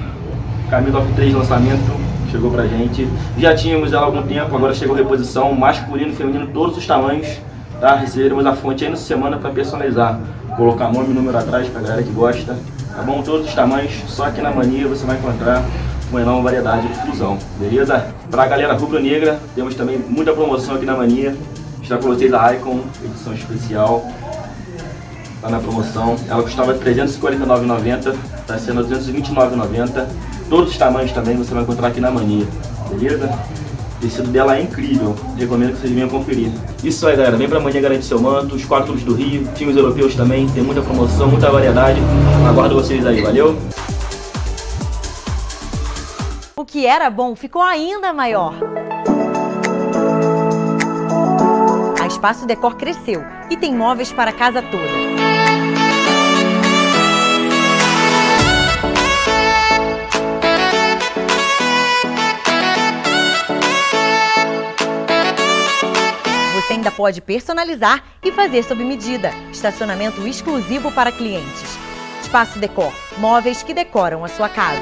Camisa Off 3 lançamento, chegou pra gente. Já tínhamos ela há algum tempo, agora chegou reposição, masculino e feminino, todos os tamanhos. Tá? Receberemos a fonte aí nessa semana pra personalizar. Colocar nome e número atrás pra galera que gosta. Tá bom? Todos os tamanhos, só aqui na Mania você vai encontrar uma enorme variedade de fusão, beleza? Pra galera rubro-negra, temos também muita promoção aqui na Mania. Já com vocês a Icon, edição especial. Tá na promoção. Ela custava R$ 349,90, tá sendo R$ 229,90. Todos os tamanhos também você vai encontrar aqui na Mania, beleza? O tecido dela é incrível, recomendo que vocês venham conferir. Isso aí, galera, vem pra Mania garantir seu manto, os 4 clubes do Rio, times europeus também, tem muita promoção, muita variedade. Aguardo vocês aí, valeu? O que era bom ficou ainda maior. A Espaço Decor cresceu e tem móveis para a casa toda. Você ainda pode personalizar e fazer sob medida. Estacionamento exclusivo para clientes. Espaço Decor, móveis que decoram a sua casa.